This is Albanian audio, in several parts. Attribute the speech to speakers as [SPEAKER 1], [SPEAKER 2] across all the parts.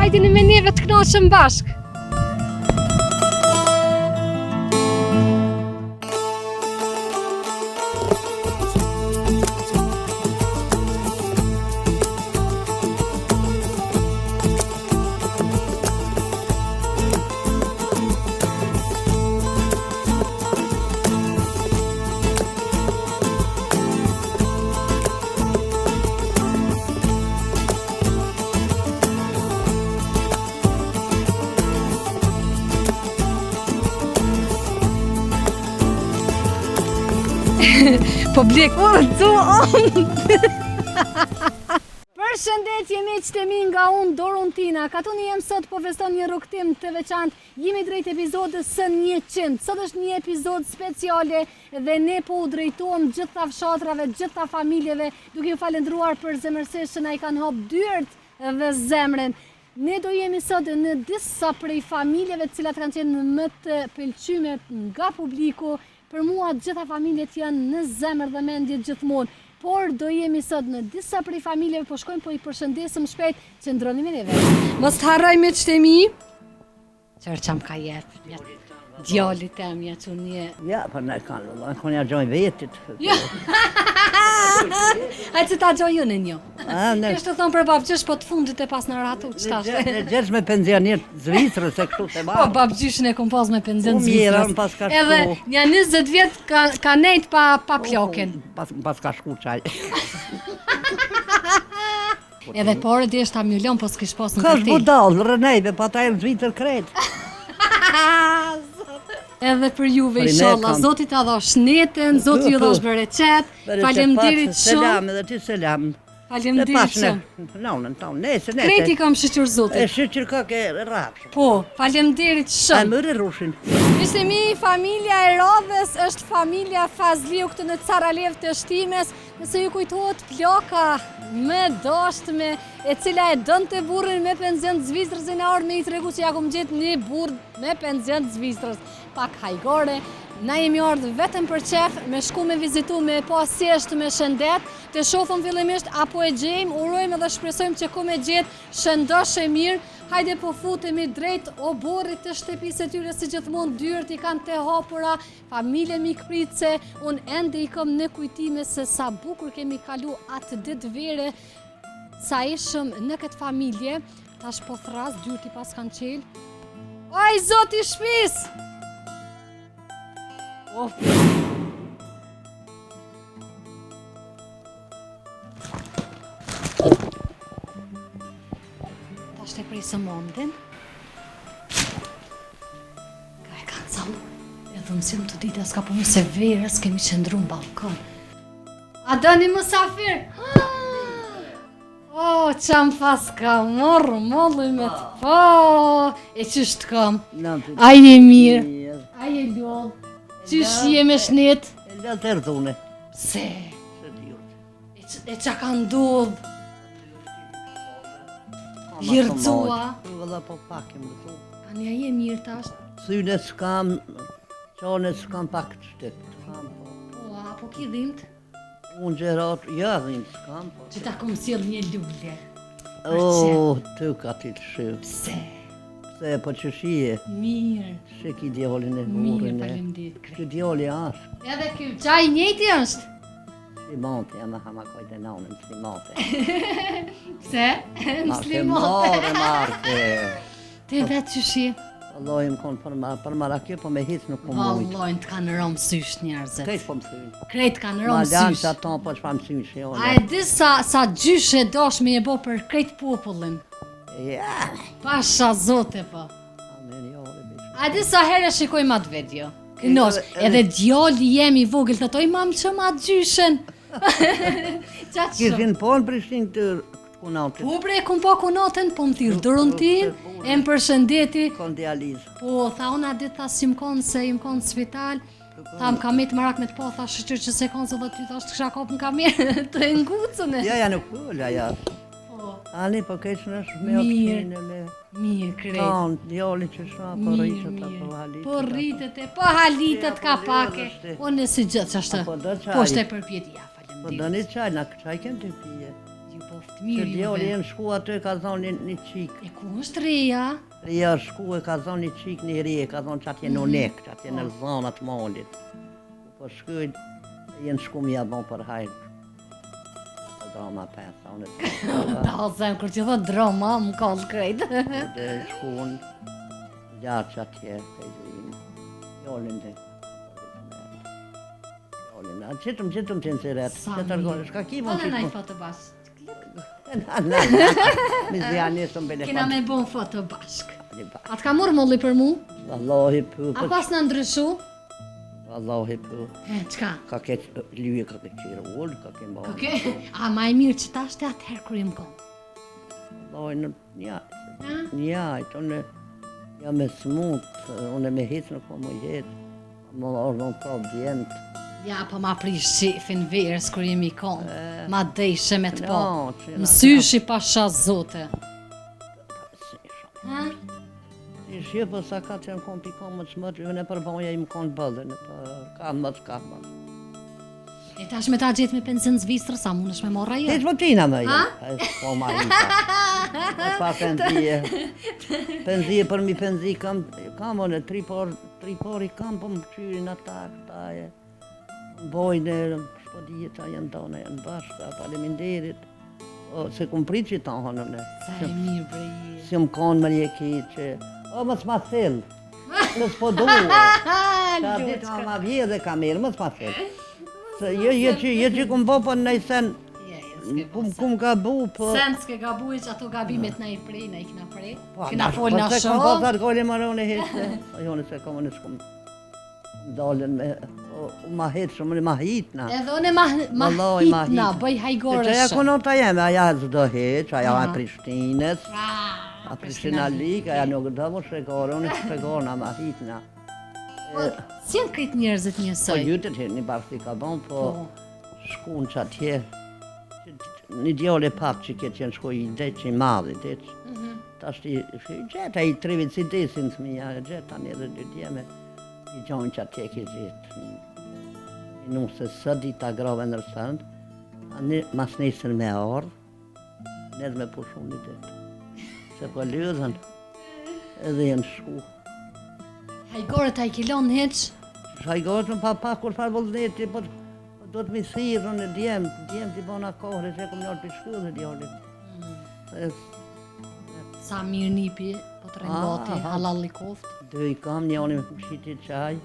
[SPEAKER 1] Hajdini me neve të knoqëm bashk. Po blek Përshëndetje miqtë mi nga unë Dorontina. Katuni jem sot po feston një rrugtim të veçantë. Jemi drejt episodit së 100. Sot është një epizod speciale dhe ne po u drejtojmë gjitha fshatrave, gjitha familjeve, duke ju falendruar për zemërsisht që na i kanë hap dyert dhe zemrën. Ne do jemi sot në disa prej familjeve të cilat kanë qenë më të pëlqyme nga publiku. Për mua gjitha familjet janë në zemër dhe mendje gjithmonë, por do jemi sot në disa prej familjeve, po shkojmë po i përshëndesim shpejt që ndroni me neve. Mos të harroj me qëtë mi, qërë që më ka jetë, djalli tem, ja që një...
[SPEAKER 2] Ja, për në kanë, në kënë ja gjojnë vetit.
[SPEAKER 1] Hajtë që ta gjojnë në një. Kështë të thonë për babgjysh, po të fundit e pas në ratu, që ta shte.
[SPEAKER 2] Në gjesh me penzionier Zvicrë, se kështu të marë.
[SPEAKER 1] Po, babgjyshin e kom pas me penzion Zvicrës.
[SPEAKER 2] Pas ka shku.
[SPEAKER 1] Edhe një 20 vjetë ka nejt pa plokin.
[SPEAKER 2] Pas ka shku qaj.
[SPEAKER 1] Edhe pare dhe është 1 milion, po s'kish pas në
[SPEAKER 2] Ka
[SPEAKER 1] kërti.
[SPEAKER 2] shbu dalë, rënejve, pa ta e në Zvicrë kretë.
[SPEAKER 1] Edhe për juve inshallah, Zoti ta dhosh netën, Zoti ju dhosh bereqet. Faleminderit shumë.
[SPEAKER 2] Selam edhe ti selam.
[SPEAKER 1] Faleminderit shumë.
[SPEAKER 2] Nonën tonë, nese.
[SPEAKER 1] Kreti kam shqyqyr
[SPEAKER 2] E
[SPEAKER 1] Zotit.
[SPEAKER 2] shqyqyr ka ke rapshë.
[SPEAKER 1] Po, faleminderit
[SPEAKER 2] A
[SPEAKER 1] shumë.
[SPEAKER 2] mërë rushin.
[SPEAKER 1] Ishte mi, familja e Radhës është familja Fazliu këtu në Caralev të Shtimes, nëse ju kujtohet ploka më dashtme, e cila e dënte burrin me penzion të Zvicrës, e në orë me i tregu që ja kom gjetë një burr me penzion të Zvicrës. Pak hajgore, na jemi ardhë vetëm për qef, me shku me vizitu, me pa sjesht, me shëndet, të shofëm fillimisht apo e gjejmë, urojmë dhe shpresojmë që ku me gjetë shëndosh e mirë. Hajde po futemi drejt oborrit të shtëpisë e tyre, si gjithmonë dyert i kanë të hapura, familje mikpritse, unë ende i kam në kujtime se sa bukur kemi kalu atë ditë vere, sa ishëm në këtë familje, tash po thras, dyert i pas kanë qelë. Oj, Zoti shpis! Oh. Tash të prej së mondin. Ka e kanë calu. E dhëmësim të dita s'ka po se verës kemi qëndru në balkon. A dëni musafir? Oh, qam pas ka morë mollu me të po. E qështë kam? Aje mirë, aje ljollë. Qysh je me shnet?
[SPEAKER 2] E lëllë të erdhune.
[SPEAKER 1] Se? E qa ka ndodh? Hirëzua?
[SPEAKER 2] Vëlla po pak e më të.
[SPEAKER 1] Anja je mirë tash?
[SPEAKER 2] Syne s'kam, qone s'kam pak të shtetë.
[SPEAKER 1] Po, apo ki dhimt?
[SPEAKER 2] Unë gjerat, ja dhimë s'kam.
[SPEAKER 1] Që ta kom sjell një lullë.
[SPEAKER 2] O, të ka ti të shëvë.
[SPEAKER 1] Pse?
[SPEAKER 2] Se po që shije,
[SPEAKER 1] Mirë.
[SPEAKER 2] që ki djallin e
[SPEAKER 1] Mirë,
[SPEAKER 2] burin e.
[SPEAKER 1] faleminderit krejt.
[SPEAKER 2] Që djalli ashtë.
[SPEAKER 1] Edhe ky qaj njëti është?
[SPEAKER 2] Slimante, jam e hama kojtë e naunën, slimante.
[SPEAKER 1] Pse? Muslimate.
[SPEAKER 2] Marke.
[SPEAKER 1] Te vetë që shi?
[SPEAKER 2] Allah im konë për marakje, po me hitë nuk po mujtë.
[SPEAKER 1] Vallojnë të kanë rëmë sysh njerëzit.
[SPEAKER 2] Krejtë po më synë.
[SPEAKER 1] Krejt kanë
[SPEAKER 2] Ma
[SPEAKER 1] rëmë
[SPEAKER 2] lanë
[SPEAKER 1] sysh.
[SPEAKER 2] që ato po që pa më synë që
[SPEAKER 1] A e di sa gjyshe dosh me e bo për krejt popullin?
[SPEAKER 2] Ja.
[SPEAKER 1] Pasha zote po.
[SPEAKER 2] Amen, jo, dhe bishë.
[SPEAKER 1] A di sa herë shikojmë atë video? Kënosh, edhe djali jemi i vogël të toj mam që ma gjyshen. Qatë shumë.
[SPEAKER 2] Kishin po në Prishtinë të kunatit.
[SPEAKER 1] Po bre, kum po kunatën, po më thirë Dorontin, e më përshëndeti.
[SPEAKER 2] Kondializë.
[SPEAKER 1] Po, tha unë a ditë tha si më konë se i më konë në spital. Tha më kam me të marak me të po, tha shëqyr që se konë se dhe ty tha shtë kësha kopë në kamerë të ngucën e.
[SPEAKER 2] Ja, nuk pulla, ja.
[SPEAKER 1] Po,
[SPEAKER 2] Ani, po keqë në është me
[SPEAKER 1] Mirë.
[SPEAKER 2] opqinë, me
[SPEAKER 1] mirë, krejt.
[SPEAKER 2] tonë, djali që shra, po
[SPEAKER 1] Mirë,
[SPEAKER 2] rritët,
[SPEAKER 1] mirë.
[SPEAKER 2] po halitë.
[SPEAKER 1] Po rritet e, po halitet ka pake. Unë si gjithë që ashtë,
[SPEAKER 2] Po do qaj.
[SPEAKER 1] po shte përpjeti, ja,
[SPEAKER 2] Po
[SPEAKER 1] faleminderit.
[SPEAKER 2] do një qaj, na qaj kënë të pije.
[SPEAKER 1] Ju boft
[SPEAKER 2] Që
[SPEAKER 1] mirë
[SPEAKER 2] djali
[SPEAKER 1] juve.
[SPEAKER 2] në shku aty ka thonë një qik.
[SPEAKER 1] E ku është reja?
[SPEAKER 2] Reja shku e ka thonë një qik një re, ka thonë që atje në nek, që atje në zonat molit. Po shkuj, jenë shku më jabon për hajtë. Drama 5, unë e
[SPEAKER 1] Da, zem, kur që thot drama, më kallë krejt.
[SPEAKER 2] dhe shku unë, gjatë që atje, të i dhujnë. Jollin dhe. Jollin, a qëtëm të në siret,
[SPEAKER 1] Sa
[SPEAKER 2] që të rgonë,
[SPEAKER 1] mirë.
[SPEAKER 2] shka ki
[SPEAKER 1] Po
[SPEAKER 2] mund
[SPEAKER 1] në
[SPEAKER 2] që
[SPEAKER 1] najtë foto bashkë.
[SPEAKER 2] Mi zja njësëm bele
[SPEAKER 1] Kena me bon foto bashkë.
[SPEAKER 2] fa.
[SPEAKER 1] Atë ka mërë molli për mu?
[SPEAKER 2] Wallahi pu,
[SPEAKER 1] A pas në ndryshu?
[SPEAKER 2] wallahi pu.
[SPEAKER 1] Qka?
[SPEAKER 2] Ka ke lyje, ka ke qire ullë, ka ke mba.
[SPEAKER 1] Oke? A ma e mirë që ta shte atëherë kër jam konë.
[SPEAKER 2] Wallahi në njajtë, unë jam e smut, unë me hitë në komo jetë. Më orë në prap djemët.
[SPEAKER 1] Ja, po ma prish shefin verës kër jemi konë. Ma dejshe me të po.
[SPEAKER 2] No, që
[SPEAKER 1] Mësyshi pasha zote. Ha?
[SPEAKER 2] I shje për sa ka që në kom pikon më të shmët, në përbonja i më konë bëllë, në për ka më.
[SPEAKER 1] E tash me ta gjetë me penzion zvistrë, sa mund është me morra jo?
[SPEAKER 2] Heç më tina më jo, po ma hita. Pa penzije. Penzije për mi penzi kam onë, tri por i kam, po më qyrin ata, këta e. Bojnë, shpodije qa janë tonë, janë bashka, faleminderit. Se kum prit që ta honën e.
[SPEAKER 1] Sa e mirë breje.
[SPEAKER 2] Si më konë më një ki që, më s'ma thellë, në s'po duhe. Qa ditë ma vje dhe kamerë, më s'ma thellë. Se je që kum bo, po në sen, kum gabu, po...
[SPEAKER 1] Sen s'ke gabu e që ato gabimet na i prej, na i kna prej.
[SPEAKER 2] Po,
[SPEAKER 1] Kena fol na
[SPEAKER 2] se kom
[SPEAKER 1] shoh.
[SPEAKER 2] pasat gole marone heqë, jone se kom në shkum dalën me, ma heqë, më ma hitna.
[SPEAKER 1] Edhe une ma
[SPEAKER 2] Wallahi, ma
[SPEAKER 1] hitna,
[SPEAKER 2] hitna.
[SPEAKER 1] bëj hajgore
[SPEAKER 2] Se që ja
[SPEAKER 1] shumë.
[SPEAKER 2] konota jeme, aja zdo heqë, aja e Prishtinës,
[SPEAKER 1] Ah,
[SPEAKER 2] a Prishtina Lik, aja nuk do më shregore, unë shregorna ma hitna.
[SPEAKER 1] Si janë këtë njerëzit
[SPEAKER 2] Po
[SPEAKER 1] njësoj?
[SPEAKER 2] jytet një bashkë ka bon, po shkun që atje, një djole pak që këtë që në shkoj i deq që i madhi, deq. Ta shti gjeta i trivit si desin të mija, gjeta një dhe dy djeme, i gjonë që atje ke gjetë. I nuk se së dita grove në rësënd, mas nesër me ardhë, nëzë me pushun një detë. Se po lëdhen, edhe jenë shku.
[SPEAKER 1] Hajgore ta i kilon heq?
[SPEAKER 2] Shajgojtë në papa kur farë vëllëneti, po do të mi thirë në djemë t'i bona kohre, që e kom njërë për shku dhe djallit.
[SPEAKER 1] Sa mirë nipi, po të rengoti, halalli koft.
[SPEAKER 2] Dhe i kam njëni me shiti qaj,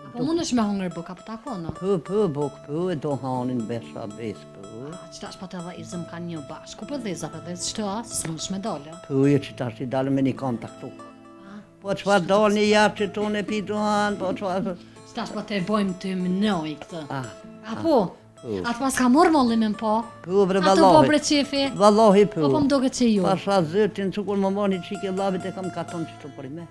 [SPEAKER 1] Apo mund është me hongër buk, apo ta kona?
[SPEAKER 2] buk, e do hanin besha bes,
[SPEAKER 1] Qëta është pa të dhe izëm ka një bashkë, ku për dhe izëm për dhe qëta, së më shme dolle.
[SPEAKER 2] e që ta shti dalë me një kontaktu. Po qëfar dalë një jarë që tonë e pi duhan, po qëfar...
[SPEAKER 1] Qëta është pa të e bojmë të mënoj këtë. Apo?
[SPEAKER 2] Po.
[SPEAKER 1] Atë pas ka morë molli me më po?
[SPEAKER 2] Bre
[SPEAKER 1] Ato po
[SPEAKER 2] vallahi,
[SPEAKER 1] bre qefi?
[SPEAKER 2] vallahi
[SPEAKER 1] Po po më doke që ju?
[SPEAKER 2] Pasha zëtin, që kur më moni qike lavit e kam katon që të për me.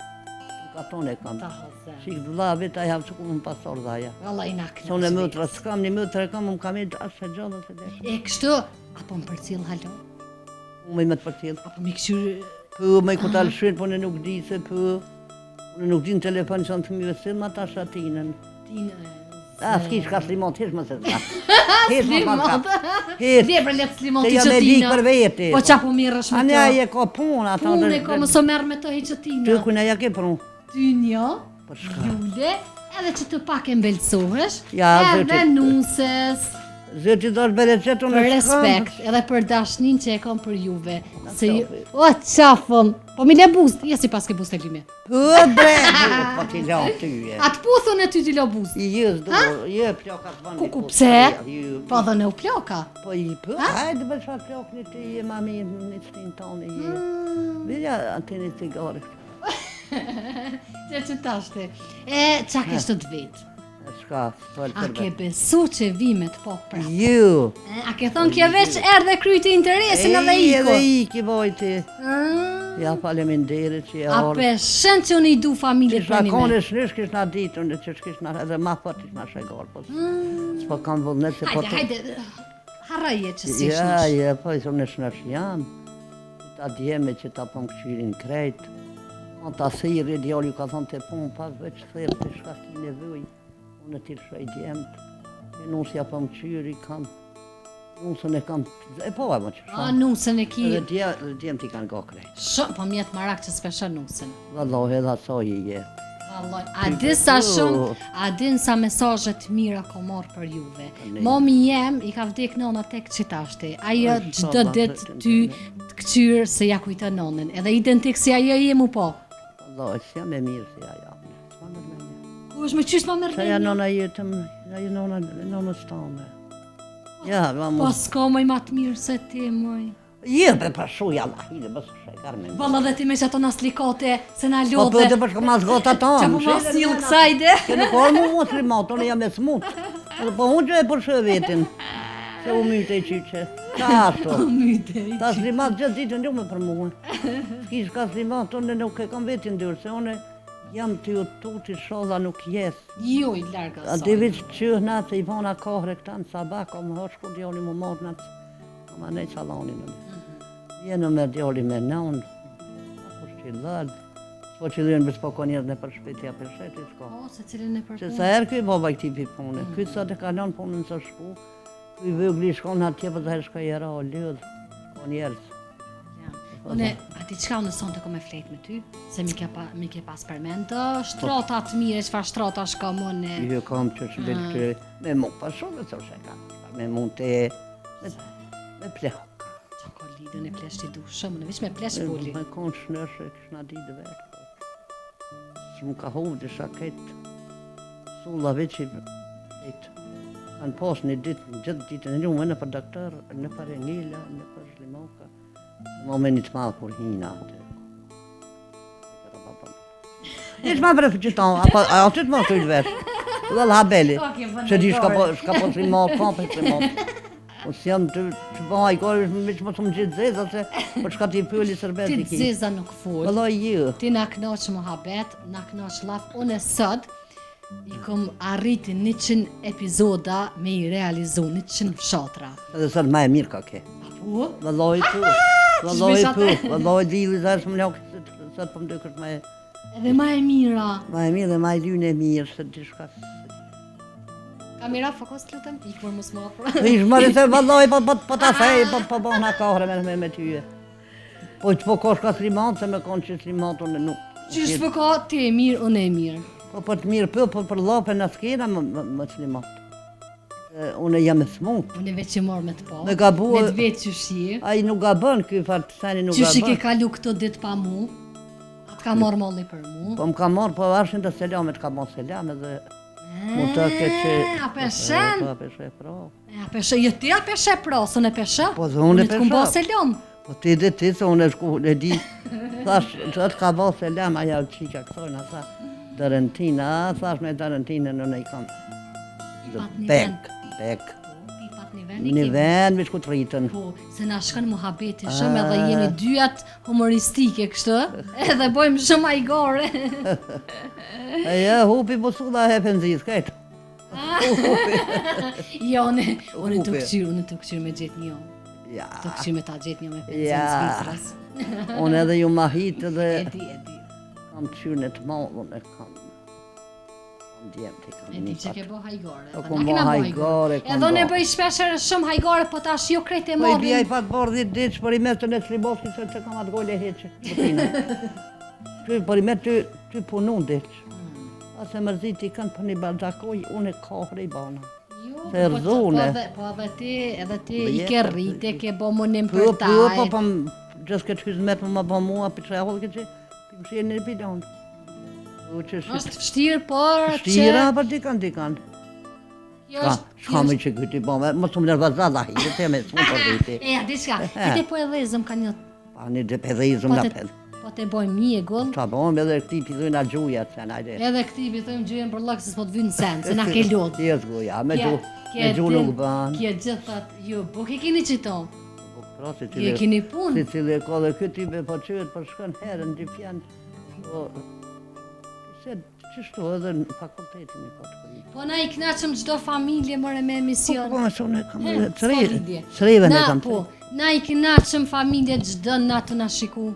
[SPEAKER 2] Katon e kam.
[SPEAKER 1] Ta hëzem.
[SPEAKER 2] Qik lavit a javë që kur më pasor dhaja.
[SPEAKER 1] Valla i nakë
[SPEAKER 2] Sonë e mëtra, s'kam një mëtra e kam, më kam e ashe gjallë se dhe.
[SPEAKER 1] E kështu, apo më përcil halo?
[SPEAKER 2] Unë me të përcil.
[SPEAKER 1] Apo mi këshyrë...
[SPEAKER 2] Po, me ku talë shyrë, po në nuk di se po. Unë nuk di në telefon që në të mjë se ma ta shatinën.
[SPEAKER 1] Tinë...
[SPEAKER 2] S'ki shka slimot, hesh më se të hesh më
[SPEAKER 1] Slimot.
[SPEAKER 2] Hesh.
[SPEAKER 1] Vje për letë slimot
[SPEAKER 2] Se
[SPEAKER 1] i
[SPEAKER 2] jam e dik
[SPEAKER 1] qëtina.
[SPEAKER 2] për vete.
[SPEAKER 1] Po qa po mirë është me
[SPEAKER 2] Anja
[SPEAKER 1] të?
[SPEAKER 2] e ka punë, ata
[SPEAKER 1] Punë e ko më so merë me të i
[SPEAKER 2] Ty
[SPEAKER 1] qëtina.
[SPEAKER 2] kujna ja ke prunë.
[SPEAKER 1] Ty një,
[SPEAKER 2] Për shka?
[SPEAKER 1] Jule, edhe që të pak e mbelësohesh,
[SPEAKER 2] Ja,
[SPEAKER 1] edhe
[SPEAKER 2] zëti.
[SPEAKER 1] nuses,
[SPEAKER 2] Zëti do është bere qëtë unë
[SPEAKER 1] për respekt, edhe për dashnin që e kom për juve. Se ju... O, qafën! Po mi le buzë, ja si pas ke buzë të lime.
[SPEAKER 2] Po bre, po ti la ty e.
[SPEAKER 1] Atë puthën e ty t'i lo buzë.
[SPEAKER 2] I jës do, je ploka të bëndi.
[SPEAKER 1] Kuku pse? Po dhe në u ploka.
[SPEAKER 2] Po i po, hajde për shfa plok një ty je mami një shtin tonë je. Vilja atë një cigare.
[SPEAKER 1] Që që tashti. E, qa kështë të vetë?
[SPEAKER 2] Shka, fëllë
[SPEAKER 1] A
[SPEAKER 2] për
[SPEAKER 1] ke
[SPEAKER 2] vetë.
[SPEAKER 1] besu që vimet po pra?
[SPEAKER 2] Ju.
[SPEAKER 1] A ke thonë kje veç erë dhe kryti interesin edhe
[SPEAKER 2] Edhe
[SPEAKER 1] iko?
[SPEAKER 2] iki vojti. Ja faleminderit që e
[SPEAKER 1] A
[SPEAKER 2] orë.
[SPEAKER 1] peshen që unë i du familje
[SPEAKER 2] Kishna
[SPEAKER 1] për një me?
[SPEAKER 2] kone shnish, kishna ditë, unë që kishna edhe ma për kishna shegar, po s'po kam vullnet se po
[SPEAKER 1] Hajde,
[SPEAKER 2] të...
[SPEAKER 1] hajde, haraje që si
[SPEAKER 2] Ja,
[SPEAKER 1] shnish.
[SPEAKER 2] ja, po i thonë shnash jam. Ta djeme që ta pëm këshirin krejt. On ta thirë, djali ka thonë të punë, pas veç thirë të shka ki nevoj. Unë të shaj djemt. E nusja pëm këshiri kam. Nusën e kam, e po e më që
[SPEAKER 1] A, nusën e ki.
[SPEAKER 2] Edhe djemë t'i kanë go krejt.
[SPEAKER 1] Shumë, po mjetë marak që s'pesha nusën.
[SPEAKER 2] Valloj edhe aso i jetë.
[SPEAKER 1] Valloj, a di sa shumë, a din sa mesazhet mira ko morë për juve. Momi jem, i ka vdek nona tek qitashti. Ajo çdo ditë ty të këqyrë se ja kujton nonën. Edhe identik si ajo je mu po.
[SPEAKER 2] Valloj, si jam e mirë si ajo. S'ma mërmenja.
[SPEAKER 1] Ku është me qysh ma
[SPEAKER 2] Sa
[SPEAKER 1] mërmenja?
[SPEAKER 2] ja nona jetëm, ajo nonës tonë. Ja,
[SPEAKER 1] Po
[SPEAKER 2] vamo.
[SPEAKER 1] s'ka moj ma të mirë se ti, moj.
[SPEAKER 2] Jebe për shuj, Allah, hile, bësë shekar me.
[SPEAKER 1] Valla dhe ti me që ato nas likote, se na
[SPEAKER 2] Po
[SPEAKER 1] lodhe.
[SPEAKER 2] për të përshka mas gota tonë.
[SPEAKER 1] Qa po mas njëllë kësajde?
[SPEAKER 2] Që nuk orë mu muslimat, unë jam e smut. Po unë që e përshë vetin. Se u myte i qyqe. Ka ashtu. Ta slimat gjithë ditën ju me për mua. S'kish ka slimat, unë nuk e kam vetin dyrë, se unë jam të ju tuti shodha nuk jesë.
[SPEAKER 1] Jo, i larga
[SPEAKER 2] A
[SPEAKER 1] sot.
[SPEAKER 2] divi që qyhë natë se i vona kohre këta në sabak, o më hoshku djoli më morë natë. Ma nej salonin në një. Jenë me djoli me nëunë. Ako që i lëllë. Po që dhjën bësë po konjerë në për shpetja për shetë, i s'ko.
[SPEAKER 1] O, se cilin e
[SPEAKER 2] Që
[SPEAKER 1] përpun.
[SPEAKER 2] sa herë këj baba këti pi punë. Këj sot e kalon punën së shku. Këj vëgli shkon atje për të herë shka jera o ljudh. Konjerës.
[SPEAKER 1] Une, ati qka unë sonte ko me flet me ty, se mi ke pas përmend, shtrota të mire, qëfar shtrota shka mune.
[SPEAKER 2] Jo kam që që belë që me mu pa shumë të sheka. Me mu të me plehok.
[SPEAKER 1] Qa ko lidën e plesh t'i du shumë, në vish me plesh pulli.
[SPEAKER 2] Me konë shnërshë, këshna di dhe vetë. Së më ka hovë disa ketë sullave që kanë posë një ditë, gjithë ditën e një, në për doktor, në për Enila, në për Shlimoka. Më me një të malë kur hina atë. Ishë ma brefë që tonë, a ty të më kujtë vetë. Dhe lë habeli, që di shka po Shlimoka, kompe Shlimoka. Po si jam të bëha i korë, me që më të më gjithë zeza, se për shka ti pëlli sërbet
[SPEAKER 1] Ti
[SPEAKER 2] i ki.
[SPEAKER 1] zeza nuk full,
[SPEAKER 2] Vëlloj ju.
[SPEAKER 1] ti na knoq muhabet, na knoq laf, unë sot i kom arriti 100 epizoda me i realizu, 100 fshatra.
[SPEAKER 2] Edhe sot ma e mirë ka ke.
[SPEAKER 1] Po?
[SPEAKER 2] Vëlloj pu, vëlloj dili zash më lëkë, sot për më dykët ma e...
[SPEAKER 1] Edhe ma e mira.
[SPEAKER 2] Ma e mirë dhe ma e lynë e mirë, se di shka...
[SPEAKER 1] Kamera, fokus të lutëm, i kur mos më afro.
[SPEAKER 2] Ishë mëri se vëlloj, po ta fej, po bëhna kohre me tyje. Po që po kosh ka slimat, se me konë që slimat unë nuk...
[SPEAKER 1] Qysh po ka, ti e mirë, unë e mirë.
[SPEAKER 2] Po për të mirë po për lope në skena më slimat. Unë jam e smut.
[SPEAKER 1] Unë e veç që morë me të po.
[SPEAKER 2] Me gabu...
[SPEAKER 1] Me të vetë qyshi.
[SPEAKER 2] A i nuk gabën, këj farë të sani nuk
[SPEAKER 1] Qyshi ke
[SPEAKER 2] gabën.
[SPEAKER 1] kalu këto ditë pa mu. Atë ka morë molli për mu.
[SPEAKER 2] Po më ka morë, po arshin të selamet, ka morë selamet dhe... Mu të ke që...
[SPEAKER 1] A peshen?
[SPEAKER 2] Po, a peshe, pro.
[SPEAKER 1] A peshe, jo ti a peshe pro, së në peshe?
[SPEAKER 2] Po dhe unë e
[SPEAKER 1] Unë të kumbo
[SPEAKER 2] pesha.
[SPEAKER 1] selam.
[SPEAKER 2] Po ti dhe ti, se unë e shku, e di... Thash, që atë ka bo selam, aja qika këtojnë, a tha... Dërentina, thash me dërentina, në i kam...
[SPEAKER 1] Pipat një
[SPEAKER 2] Bek, bek.
[SPEAKER 1] Pipat një vend i
[SPEAKER 2] Një
[SPEAKER 1] kemi.
[SPEAKER 2] vend, vish ku të rritën.
[SPEAKER 1] Po, se na shkon muhabeti shumë edhe jemi dyat humoristike kështë, edhe bojmë shumë ajgore.
[SPEAKER 2] E ja, hupi busulla e penzis, kajtë.
[SPEAKER 1] Jo, unë të këqyrë me gjithë një.
[SPEAKER 2] Ja,
[SPEAKER 1] Të këqyrë me ta gjithë një me penzin
[SPEAKER 2] Ja.
[SPEAKER 1] Zvicras.
[SPEAKER 2] unë edhe ju ma hitë dhe...
[SPEAKER 1] E di.
[SPEAKER 2] Kam qyrë në të mollën e kam... Kam djemë të kam
[SPEAKER 1] E di
[SPEAKER 2] një
[SPEAKER 1] që ke
[SPEAKER 2] patë.
[SPEAKER 1] bo hajgore.
[SPEAKER 2] Po,
[SPEAKER 1] edhe
[SPEAKER 2] kom
[SPEAKER 1] na
[SPEAKER 2] bo
[SPEAKER 1] kena bo
[SPEAKER 2] hajgore, kom
[SPEAKER 1] Edhe unë e
[SPEAKER 2] bo.
[SPEAKER 1] bëj shpesher shumë hajgore, po tash jo krejt e
[SPEAKER 2] Po i bia i
[SPEAKER 1] morin.
[SPEAKER 2] pat borë 10 ditë, për i me të në Sliboski, se që kam atë gole heqë, butinë. Për i me ty punu ditë. Ase mërziti kanë për një bardakoj, unë e kohre i bana.
[SPEAKER 1] Jo,
[SPEAKER 2] Se rëzune.
[SPEAKER 1] Po edhe ti i
[SPEAKER 2] jetë,
[SPEAKER 1] ke rrite, ke bo munim
[SPEAKER 2] Po,
[SPEAKER 1] për taj.
[SPEAKER 2] po, gjësë këtë hyzmet më bo mua, për që e hodhë këtë që, për më shenë një pilonë.
[SPEAKER 1] Është vështirë, por që...
[SPEAKER 2] Shtira, për dikan.
[SPEAKER 1] Jo është...
[SPEAKER 2] Shka me që këtë i bo, më të më nërvaza da hajtë, të me së më për dhiti.
[SPEAKER 1] E, a diçka, ti po e dhezëm ka një...
[SPEAKER 2] Pa një dhe pedhizëm
[SPEAKER 1] Po
[SPEAKER 2] nga
[SPEAKER 1] te,
[SPEAKER 2] pedhë.
[SPEAKER 1] po te bojmë mjegull,
[SPEAKER 2] Qa bom edhe këti pizojnë a gjuja, që në ajde.
[SPEAKER 1] edhe këti bitojmë gjyën për lëkë se s'po të vynë sen, se na ke lodhë.
[SPEAKER 2] Tjesë goja, me gju nuk banë.
[SPEAKER 1] Kje gjithat, ju, po ke kini qito,
[SPEAKER 2] Pra, si
[SPEAKER 1] ju e kini punë.
[SPEAKER 2] Si cilë e ka dhe këtë i po qëhet për shkën herën, dy pjanë. Po, se qështu edhe në fakultetin e këtë këri.
[SPEAKER 1] Po na i knaqëm gjdo familje mëre me emision.
[SPEAKER 2] Po, me sonë e kam
[SPEAKER 1] E,
[SPEAKER 2] edhe
[SPEAKER 1] s'ka lidhje.
[SPEAKER 2] Sriven e
[SPEAKER 1] Na,
[SPEAKER 2] kam
[SPEAKER 1] po, na i knaqëm familje gjdo natë na shiku.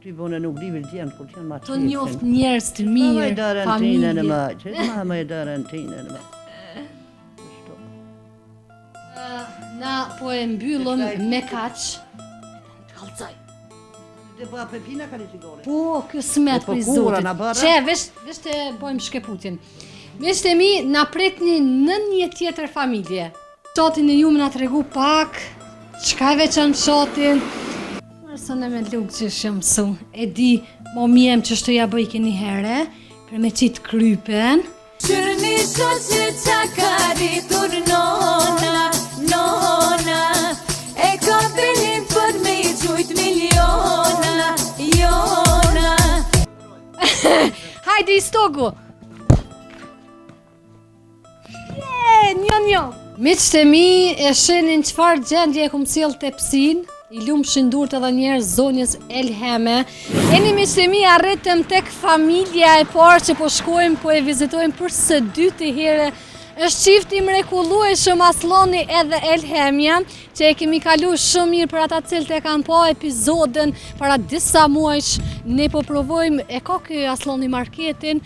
[SPEAKER 2] Ty bone nuk di vëllëtjen, kur qenë ma
[SPEAKER 1] Të njoft njerës të mirë,
[SPEAKER 2] familje.
[SPEAKER 1] familje.
[SPEAKER 2] Që ma me darën tine në më.
[SPEAKER 1] Na po e mbyllëm me kaq. Kallzoj.
[SPEAKER 2] Dhe po Pepina ka një sigore.
[SPEAKER 1] Po, kjo smet
[SPEAKER 2] po
[SPEAKER 1] për
[SPEAKER 2] kura
[SPEAKER 1] zotit.
[SPEAKER 2] na bëra?
[SPEAKER 1] Që, vesh të bojmë shkeputjen. Vesh të mi, na pretni në një tjetër familje. Shotin e ju më na tregu pak, çka veçan shotin. Mërësë në me lukë që shumë mësu. E di, mo mjem që shtë ja bëj keni here, për me qitë krypen.
[SPEAKER 3] Qërni shoqe qa ka rritur nona, nona, e ka belim për me i qujt miliona, jona.
[SPEAKER 1] Hajde i stogu! Njo. Miqtë e mi e shenin qëfar gjendje e kum sjell tepsin, i lumë shindurt edhe njerë zonjës Elheme. Eni miqtë e mi arritëm tek familja e parë që po shkojmë, po e vizitojmë për së dytë herë. Është qifti mrekullueshëm Asloni edhe Elhemja, që e kemi kalu shumë mirë për ata cilët e kanë pa epizodën para disa muajsh. Ne po provojmë e ka ky Asloni marketin,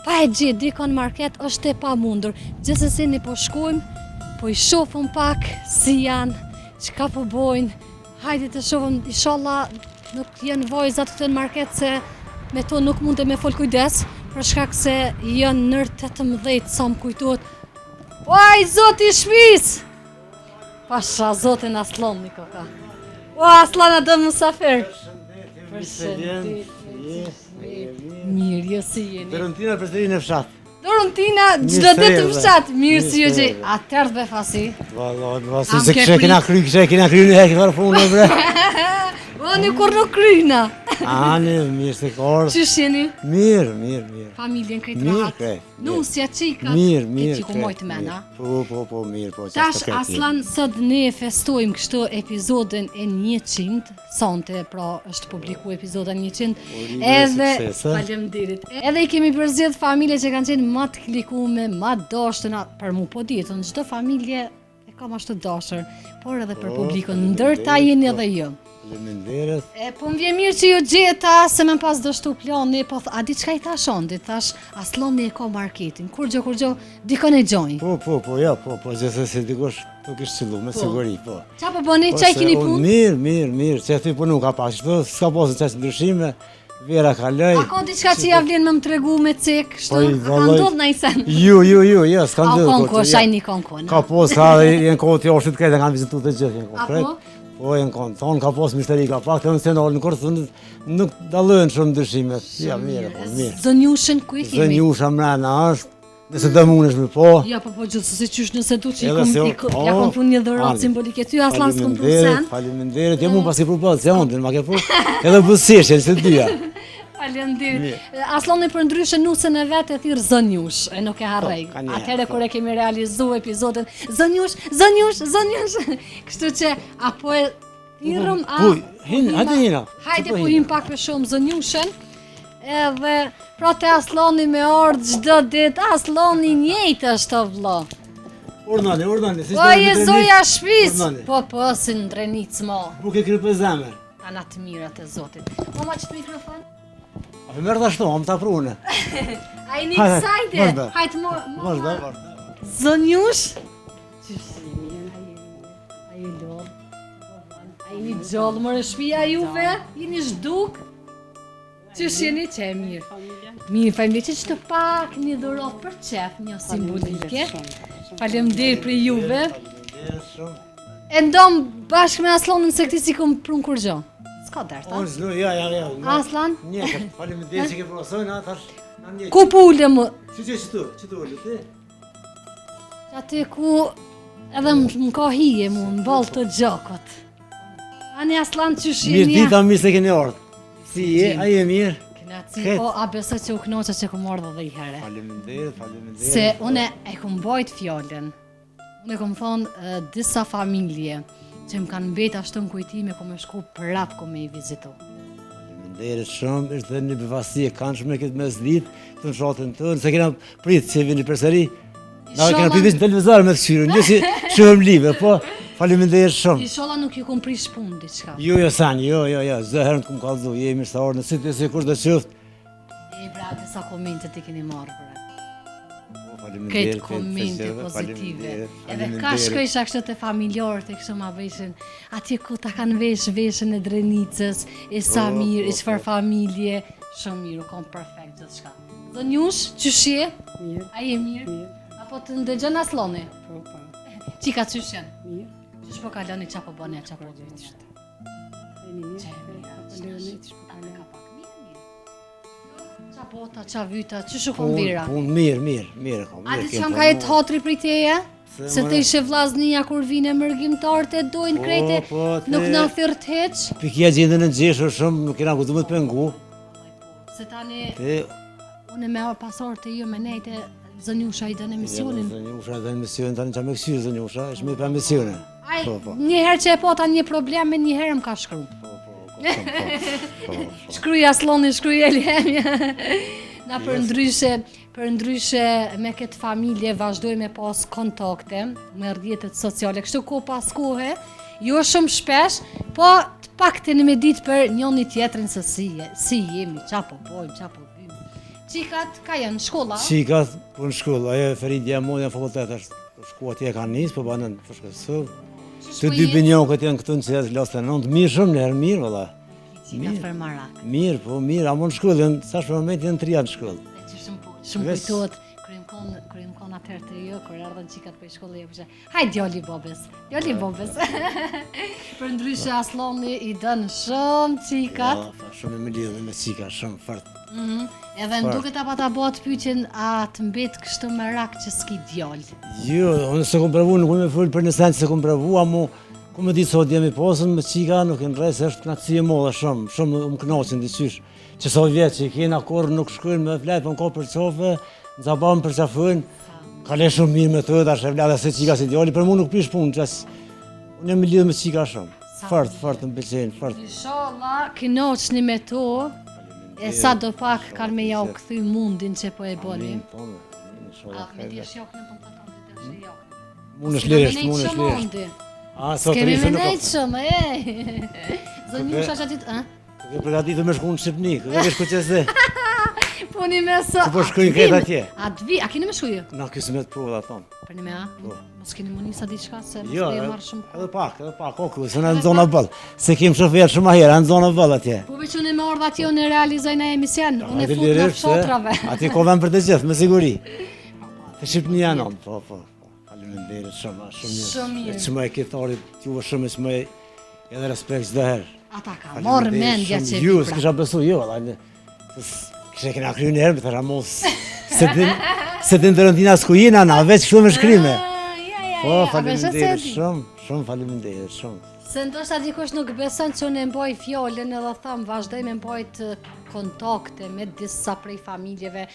[SPEAKER 1] pa e gjithë dikon market është e pa mundur. Gjithsesi ne po shkojmë, po i shofëm pak si janë, çka po bojnë. Hajde të shofëm, inshallah nuk janë vojzat këtu në market se me to nuk mund të me fol kujdes, për shkak se janë nër 18 sa më kujtohet. Oj, zoti i shtëpis! Pasha zotin Aslon një koka. O, Aslana do musafir. Mirë, jo si jeni.
[SPEAKER 4] Dorontina përsëri në fshat.
[SPEAKER 1] Dorontina, çdo ditë në fshat. Mirë si ju që atëherë be fasi.
[SPEAKER 4] Valla, se këshe kena kry në hekë farë punë, bre.
[SPEAKER 1] O, një kur nuk kryna.
[SPEAKER 4] Ani, mirë se korë.
[SPEAKER 1] Qysh jeni?
[SPEAKER 4] Mirë.
[SPEAKER 1] Familjen krejt
[SPEAKER 4] Mirë,
[SPEAKER 1] rahat.
[SPEAKER 4] krejt.
[SPEAKER 1] Nusja, qika.
[SPEAKER 4] Mirë.
[SPEAKER 1] Ti ku mojtë mena.
[SPEAKER 4] Po, mirë, po.
[SPEAKER 1] Tash, Aslan, sot ne festojmë kështu epizodin e 100, sonte, pra është publiku epizodin 100, edhe, faleminderit. Edhe i kemi përzgjedh familje që kanë qenë më të klikume, më dashtëna, për mu po ditën, çdo familje e kam ashtu dashur, por edhe për publikun, ndërta jeni edhe ju.
[SPEAKER 4] Faleminderit.
[SPEAKER 1] Po më vjen mirë që ju gjeta, se më pas dështu plani, po a di çka i thash ondi, thash Asloni e ka marketin, kur gjo, dikon e gjojnë.
[SPEAKER 4] Po, gjithsesi dikush nuk ishte qëllu, me siguri, po.
[SPEAKER 1] Qa po bëni, çaj keni punë?
[SPEAKER 4] Mirë, që ty punu ka pak, çdo s'ka pasur çast ndryshime, vera kaloj.
[SPEAKER 1] A ka diçka që ja vlen më më tregu me cek, kështu? A ka ndodh në i sen?
[SPEAKER 4] Jo, s'ka ndodhur.
[SPEAKER 1] A konko, shajni konko,
[SPEAKER 4] Ka pos, ka jenë kohë të joshit krejt, kanë vizitu të gjithë, jenë kohë krejt.
[SPEAKER 1] Apo?
[SPEAKER 4] Po, jenë kohë, thonë ka pos mishteri, ka pak, të nëse në kërë, nuk dalën shumë ndryshimet. Ja, mirë.
[SPEAKER 1] Zënjushën ku i kemi?
[SPEAKER 4] Zënjusha mrena është, nëse të mundesh me po.
[SPEAKER 1] Ja, po gjithsesi qysh nëse du që ja kom pun një dhërat simbolike, ty Aslan s'kom pun sen.
[SPEAKER 4] Faleminderit, jam unë pasi përbët, se ondin, ma ke pun, edhe bësisht, jenë se dyja.
[SPEAKER 1] Faleminderit. Asloni për ndryshe nusën e vetë e thirë Zënjush, e nuk e harrej. Atëhere kur e kemi realizu epizodin, Zënjush. Kështu që, apo e thirëm, hajde po him pak për shumë Zënjushën, edhe pra të Asloni me orë gjdo dit, Asloni njejtë është të vlo.
[SPEAKER 4] Urnani, si
[SPEAKER 1] Po je zoja shpis, po, si në drenic mo.
[SPEAKER 4] Buke krype zemër.
[SPEAKER 1] Ana të mirat e zotit. Mama qëtë mikrofon?
[SPEAKER 4] A për mërë të ashtu, am të aprune.
[SPEAKER 1] A i një kësajte, hajtë
[SPEAKER 4] Vazhdo.
[SPEAKER 1] Zënjush? Qështë si mirë, a i lodhë, a i një gjollë mërë shpia juve, jeni zhduk. Qështë jeni që e mirë? Mirë, familje që të pak një dhurot për qef, një simbolike. Faleminderit për juve. E ndomë bashkë me Aslonin se këti si këmë prunë kur gjo. S'ka derta.
[SPEAKER 4] Ja.
[SPEAKER 1] Aslan?
[SPEAKER 4] Njekër, faleminderit që ke profesojnë, tash në njekër.
[SPEAKER 1] Ku pu ullë më?
[SPEAKER 4] Që tu ullë, ti?
[SPEAKER 1] Aty ku edhe më ka hije mu, në balë të gjokot. Ani Aslan që shini?
[SPEAKER 4] Mirë dita, mirë se keni ardhë. Si je, a je mirë?
[SPEAKER 1] Knaci, po a besoj që u knoqa që ku mordë dhe i here.
[SPEAKER 4] Faleminderit.
[SPEAKER 1] Se une e kum bajt fjallën. Une kum thonë disa familje që më kanë mbet ashtu në kujtime ku me shku prap ku me i vizitu.
[SPEAKER 4] Faleminderit shumë, është dhe një befasi e kanë shumë e këtë mes ditë, të në shatën të, nëse kena pritë që vini përsëri. Na kena pritë në televizor me të këshyrë, një si shumë libe, po, faleminderit shumë.
[SPEAKER 1] Inshallah nuk ju kom prish punë diçka.
[SPEAKER 4] Jo, Sani, jo, zë herën të kum kallëzu, jemi shtarë në sitë e si kur dhe qëftë.
[SPEAKER 1] E bra, disa komente ti keni marrë për e. këtë komente pozitive. Edhe ka shkojsha kështë të familjarët e kështë ma veshin, atje ku ta kanë veshën e Drenicës, e sa mirë, e qëfar familje, shumë mirë, u kom perfekt gjithë shka. Dhe njush, qëshje?
[SPEAKER 5] Mirë.
[SPEAKER 1] A je mirë?
[SPEAKER 5] Mirë.
[SPEAKER 1] Apo të ndëgjën asloni?
[SPEAKER 5] Po, pa.
[SPEAKER 1] Qika qëshjen?
[SPEAKER 5] Mirë.
[SPEAKER 1] Qësh po kaloni qa po bëni, qa po bëni?
[SPEAKER 5] E një mirë. Po lëni të shpëkalë.
[SPEAKER 1] Qa bota, qa vyta, qësh u kom vira?
[SPEAKER 4] Punë mirë.
[SPEAKER 1] A di që ka e të hotri për teje? Se të ishe vllaznia kur vine mërgjimtarët e dojnë krejte, nuk në thyrë të heq?
[SPEAKER 4] Pikja gjendën e gjeshë shumë, nuk kena ku të më të pengu.
[SPEAKER 1] Se tani,
[SPEAKER 4] Te,
[SPEAKER 1] unë me orë pasorë të ju me nejte, Zënjusha i dënë emisionin.
[SPEAKER 4] Zënjusha i dënë emisionin, tani që me kësyrë Zënjusha, është me për emisionin.
[SPEAKER 1] Aj,
[SPEAKER 4] Po.
[SPEAKER 1] njëherë që e pota një problem, me njëherë më ka shkru.
[SPEAKER 4] Po.
[SPEAKER 1] Shkruja sloni, shkruja lehemja. Na për ndryshe me këtë familje vazhdoj me pas kontakte me rrjetet sociale. Kështu ko pas kohe, jo shumë shpesh, po të pakten me ditë për njëni tjetrin se si jemi, qa po bojmë, qa po bymë. Qikat, ka janë shkolla?
[SPEAKER 4] Qikat, po në shkollë, ajo e Feridja Moni në fakultet është, shku atje ka njësë, po banën të shkësëv. Të dy binjon këtë janë këtu në që jetë klasë të nëndë, mirë shumë, njerë mirë, vëlla.
[SPEAKER 1] Qikat për marak.
[SPEAKER 4] Mirë, a më në shkollë, sa shpër moment janë 3 në shkollë.
[SPEAKER 1] Shumë kujtohet, kërë im kon atëherë të jo, kërë ardhen qikat për shkollë, jo përshë, haj djali bobes. Për ndryshe asloni i dënë shumë qikat.
[SPEAKER 4] Ja, shumë me lidhë me qika, shumë fart.
[SPEAKER 1] Edhe në duket apo ta bëhet pyetjen, a të mbet kështu me rak që s'ki djalë?
[SPEAKER 4] Jo, unë se kom pravu, nuk me full për në sen që se kom pravu, amo, ku me ditë sot jemi posën, me qika nuk në rejse, është knatësi e modhe shumë më knaqin diqysh. Që sa vjetë që i kena korë nuk shkojnë me fletë, po në ko për qofe, në zabam për qafojnë, kale shumë mirë me të, tash e vletë se qika si djali, për mu nuk prish punë, qas unë jam lidhë me qika shumë. Fart në pëlqenë, fart.
[SPEAKER 1] Inshallah, kënaqni me to, e sa do pak kanë me ja u kthy mundin që po e bëni. A me di shok në punë të tonë, di shok.
[SPEAKER 4] Mund është lirisht. A, sot
[SPEAKER 1] Kemi
[SPEAKER 4] rrisë
[SPEAKER 1] me
[SPEAKER 4] nuk
[SPEAKER 1] nejtë shumë, Zënjusha që atit,
[SPEAKER 4] Ke përgatitur me shku në Shqipni, këtë ke shku qëse.
[SPEAKER 1] Puni me sa.
[SPEAKER 4] Ku po shkojnë këtë atje?
[SPEAKER 1] A keni me shkuju?
[SPEAKER 4] Na kësë me të provë dhe thonë.
[SPEAKER 1] Për një me a? Mos keni më njësa diçka se mos
[SPEAKER 4] Jo,
[SPEAKER 1] të e marrë shumë.
[SPEAKER 4] edhe pak, oku, se në zona bëllë. Se kem shofer shumë herë, në zona bëllë atje.
[SPEAKER 1] Po veç unë me ardha atje unë realizojnë emision, unë e fut në fshotrave.
[SPEAKER 4] Ati ko vend për të gjithë, me siguri. Të Shqipni janë, po. Faleminderit shumë mirë. Që më e kitarit, juve shumë që më edhe respekt çdo herë.
[SPEAKER 1] Ata ka morë mendja që e
[SPEAKER 4] Ju,
[SPEAKER 1] vipra.
[SPEAKER 4] s'kisha besu, jo, kështë kena kryu njerë, me të ramos, se të ndërëntina s'ku jina, na veç kështu me shkrime. Po, faleminderit shumë faleminderit shumë.
[SPEAKER 1] Se ndoshta dikush nuk beson që unë e mboj fjalën edhe tham vazhdoj me mbajt kontakte me disa prej familjeve.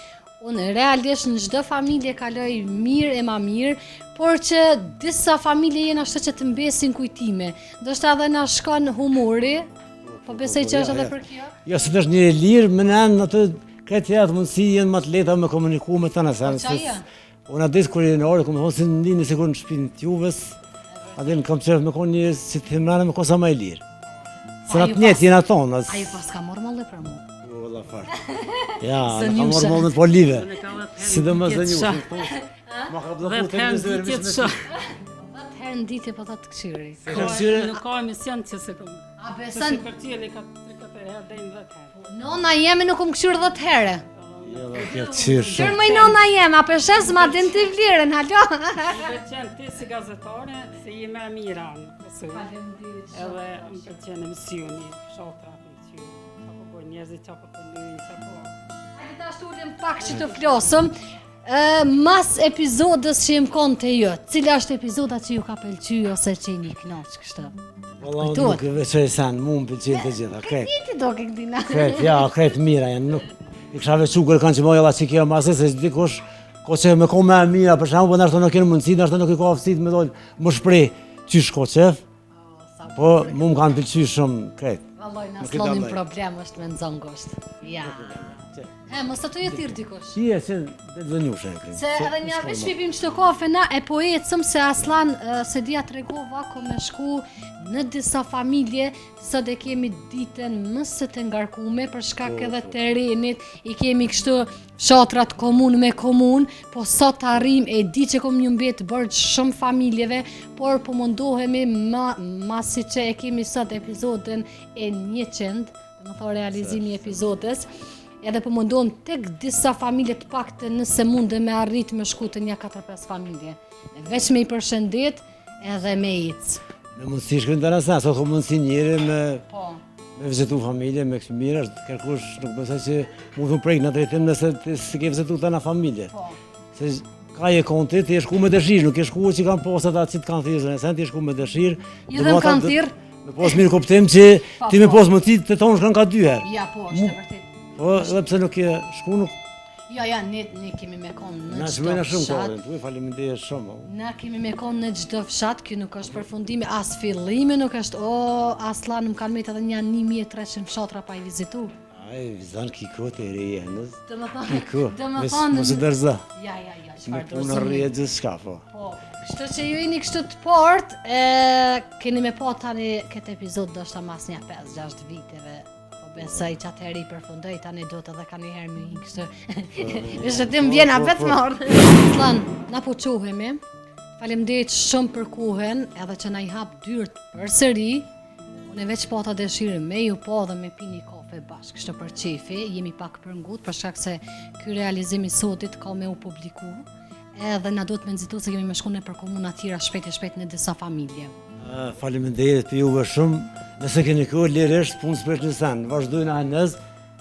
[SPEAKER 1] Unë realisht në çdo familje kaloj mirë e ma mirë, por që disa familje janë ashtu që të mbesin kujtime. Ndoshta edhe na shkon humori, po besoj që është edhe për kjo.
[SPEAKER 4] Jo, se të është një lirë, më në anë atë këtë jetë mundësi jenë më të leta me komuniku me të nëse.
[SPEAKER 1] qaja?
[SPEAKER 4] Unë atë ditë kërë i në orë, këmë thonë si në ndini se kërë në shpinë t'juves, atë në kam qef me konë një, si të thimrane me konë sa ma i lirë. Se në të njetë jenë atonë.
[SPEAKER 1] Ajo pas ka morë mëllë për mu.
[SPEAKER 4] Valla farë. Ja, në ka morë mëllë të polive. Si dhe më zënju. Ma ka bloku të televizor, vishme
[SPEAKER 1] Herë në ditë po ta të këshiri.
[SPEAKER 5] Nuk ka emision që se kom.
[SPEAKER 1] A
[SPEAKER 5] Se
[SPEAKER 1] beson?
[SPEAKER 5] për tjeli ka 3-4 herë dhe 10 herë.
[SPEAKER 1] Nona jemi nuk më këshirë 10 herë.
[SPEAKER 4] Jo, dhe kjo të qyrë shumë.
[SPEAKER 1] Qërë mëj nona jemi, a përshes ma din të vlirën, halo?
[SPEAKER 5] Dhe qenë ti si gazetare, se je me mira në Kosovë. Edhe më pëlqen emisioni, shotra për qyrë. Qa po bojnë njerëzit, qa po pëllujnë, qa po...
[SPEAKER 1] Hajde ta shtulim pak që të flosëm. Mas epizodës që jem konë të ju, cila është epizoda që ju ka pëlqy ose që jeni knaq kështë?
[SPEAKER 4] Valla unë nuk veçoj sen, mu më pëlqen të gjitha, krejt.
[SPEAKER 1] Ti do ke këdina.
[SPEAKER 4] Krejt mira janë, nuk... I kësha veçu kërë kanë që mojë alla që kjo masë, se dikush, ko që me ko me mira, për shumë, po nështë nuk kene mundësi, nështë nuk i ka aftësit me dojnë, më shprej qysh ko qef, po mu më kanë pëlqy shumë krejt.
[SPEAKER 1] Valloj, në aslonin problem është me nëzon gosht. Ja, Mos të jetë thirr dikush.
[SPEAKER 4] Si e se dhe zënjushë e krimë.
[SPEAKER 1] Se edhe një veç shpipim çdo kohë na e po ecëm se Aslan se dia tregova ku me shku në disa familje, sot e kemi ditën më së të ngarkuar për shkak edhe terrenit, I kemi kështu fshatrat komun me komun, po sot arrim e di që kom një mbet bërë shumë familjeve, por po mundohemi masi që e kemi sot episodin e 100, do të thonë realizimi I episodës. Edhe po mundohem tek disa familje të paktë nëse mundë me arrit me shku të një 4-5 familje. Veç me I përshëndet edhe me ecë.
[SPEAKER 4] Me mundësi shkrim të rasa, sot ko mundësi njëri me vizitu familje, me kështë mirë, është kërkush nuk besoj që mund të prejkë në drejtim nëse se ke vizitu të në familje. Se ka je konti, ti e shku me dëshirë, nuk e shku që kanë posat atë që të kanë thirë, nëse ti e shku me dëshirë.
[SPEAKER 1] Ju dhe më kanë thirë?
[SPEAKER 4] Me pos mirë kuptim që ti me pos më ti të tonë shkanë ka 2 herë.
[SPEAKER 1] Ja, po, është e vërtet.
[SPEAKER 4] Po, edhe pse nuk e shku nuk...
[SPEAKER 1] Ja, ne kemi me konë në
[SPEAKER 4] Na
[SPEAKER 1] çdo
[SPEAKER 4] shmojna shumë
[SPEAKER 1] fshat.
[SPEAKER 4] kohën, tu faleminderit shumë.
[SPEAKER 1] Na kemi me konë në çdo fshat, kjo nuk është përfundimi, as fillimi nuk është, Aslan më kanë met edhe një 1300 fshatra pa I vizitu.
[SPEAKER 4] Aj, vizan kiko të reje, nëzë.
[SPEAKER 1] Dhe më
[SPEAKER 4] Kiko,
[SPEAKER 1] thonë...
[SPEAKER 4] mos e dërza.
[SPEAKER 1] Ja,
[SPEAKER 4] Në
[SPEAKER 1] çfarë
[SPEAKER 4] punë rrje gjithë shka, po.
[SPEAKER 1] Po, kështu që ju jeni kështu të port, keni me po tani këtë epizod do shta mas një 5-6 viteve, po besoj që atëheri I përfundoj tani do të edhe ka një herë më hinë kështu. Vishë të më vjena vetë marë. Aslan, na po quhemi, faleminderit shumë për kohën, edhe që na I hap dyrt përsëri, unë veç po ta dëshirë me ju po dhe me pi një kafe bashkë, kështu për qefi, jemi pak për ngut, për shkak se ky realizim I sotit ka me u publiku, edhe na do të me nxitu se kemi me shku në për komuna tjera shpejt në disa familje.
[SPEAKER 4] Faleminderit për juve shumë, nëse keni kohë lirisht punë s'presh në sen, vazhdojnë anëz,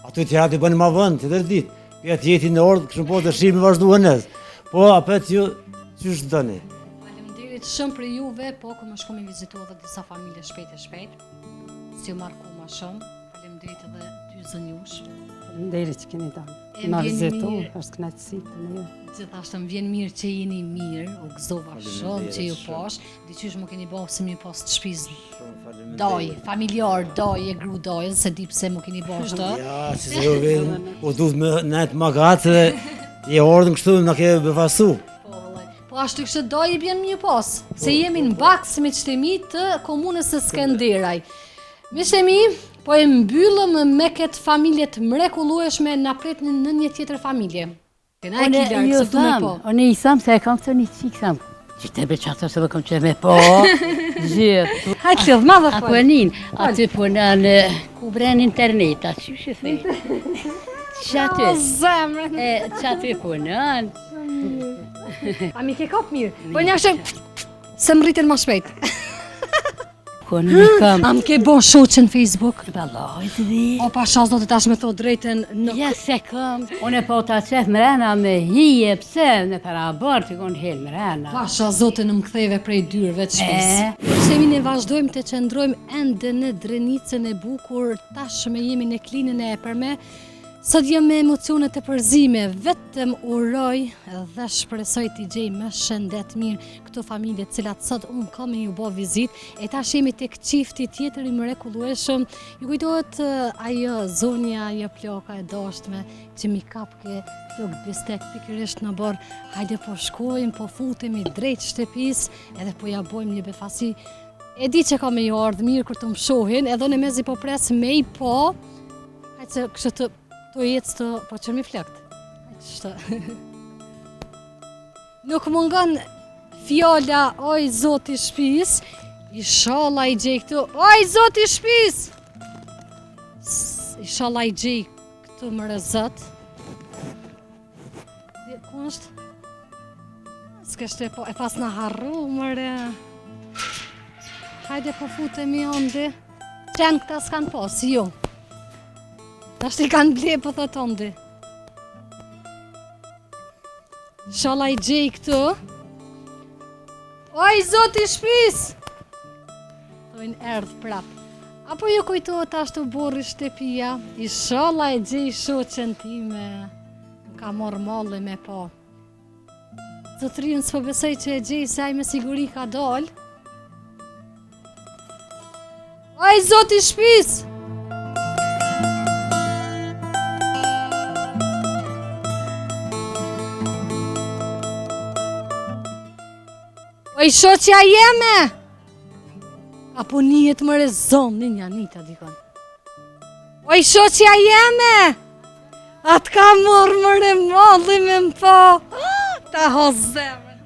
[SPEAKER 4] aty t'ja t'i bëni ma vënd, të tërë ditë, pjetë jeti në ordë, këshëm po të shirë me vazhdu anëz, po apet ju qysh dëni.
[SPEAKER 1] Faleminderit shumë për juve, po ku më shku me vizitu edhe disa familje shpejt, si ju marku ma shumë, faleminderit edhe ty zënjush.
[SPEAKER 5] Faleminderit që keni dalë.
[SPEAKER 1] E
[SPEAKER 5] Na
[SPEAKER 1] m'vjen
[SPEAKER 5] vizitu,
[SPEAKER 1] mirë.
[SPEAKER 5] është kënaqësi të mirë.
[SPEAKER 1] Gjithashtu më vjen mirë që jeni mirë, u gëzova shumë që ju
[SPEAKER 4] shumë.
[SPEAKER 1] posh, diqysh më keni bëhë se mi pos të shpiz
[SPEAKER 4] Shumë faleminderit.
[SPEAKER 1] doj, familjar doj, e gru doj, se di pse më keni bëhë shto.
[SPEAKER 4] Ja, si se ju venë, u duhet me nejtë magatë dhe je ordën kështu në ke befasu.
[SPEAKER 1] Po ashtu kështë doj I bjen një pos, se jemi në baks me qtemi të komunës së Skenderaj. Miqtemi, po e mbyllëm me këtë familje të mrekullueshme na pret në një tjetër familje. Kena e kilar, kësë du me po.
[SPEAKER 6] Unë I tham se e kam këtë një qikë, tham. Që të beqatër se dhe kam që me po, gjithë.
[SPEAKER 1] Hajtë të dhma dhe
[SPEAKER 6] A punin, aty punan ku bren internet, aty që shi thej. Që aty,
[SPEAKER 1] zemrën.
[SPEAKER 6] që aty punan.
[SPEAKER 1] A mi ke kap mirë, po një ashtë se më rritin ma shpejt.
[SPEAKER 6] Punan I kam.
[SPEAKER 1] A më ke bon shoqë në Facebook?
[SPEAKER 6] Balaj të di.
[SPEAKER 1] O pa shas do të tash me thot drejten në...
[SPEAKER 6] Ja se kam. Unë e po ta qef mrena me hije, pse në para bërë të konë hel mrena.
[SPEAKER 1] Pasha zote në më ktheve prej dyrëve të shpis. Semi ne vazhdojmë të qëndrojmë ende në Drenicën e bukur, tashme jemi në klinën e epërme. Sot jam me emocionet e përzime, vetëm uroj dhe shpresoj t'i gjej më shëndet mirë këto familje cilat sot unë kam me ju bo vizit, e tash jemi tek qifti tjetër I mrekullueshëm. Ju kujtohet ajo zonja, ajo ploka e dashtme që mi kapke plok bistek pikërisht në borë, hajde po shkojmë, po futemi drejt shtëpis, edhe po ja bojmë një befasi. E di që ka me ju ardhë mirë kur të më shohin, edhe në mezi po pres me I po, hajde se kështë të jetës të po qërë mi flekt. Nuk mungon fjalla, oj zoti shpis, inshallah I gjej këtu, oj zoti shpis! Inshallah I gjej këtu më rëzët. Ku është? S'kështë e pas në harru, mëre. Hajde po futemi ande. Qenë këta s'kanë pos, jo. Ashtë I kanë ble po thot ondi. Inshallah I gjej këtu. Oj, zoti shpis! Thojnë erdhë prap. Apo ju kujtohet ashtu borri shtëpia. Inshallah I gjej shoqen time. Më ka morë molle me po. Zotrin s'po besoj që e gjej se aj me siguri ka dal. Oj, zoti shpis! Oj shoqja jeme! Apo njët më rezon, një Anita dikon. Oj shoqja jeme! Atë ka morë më remolli me më po. Ta ho zemën.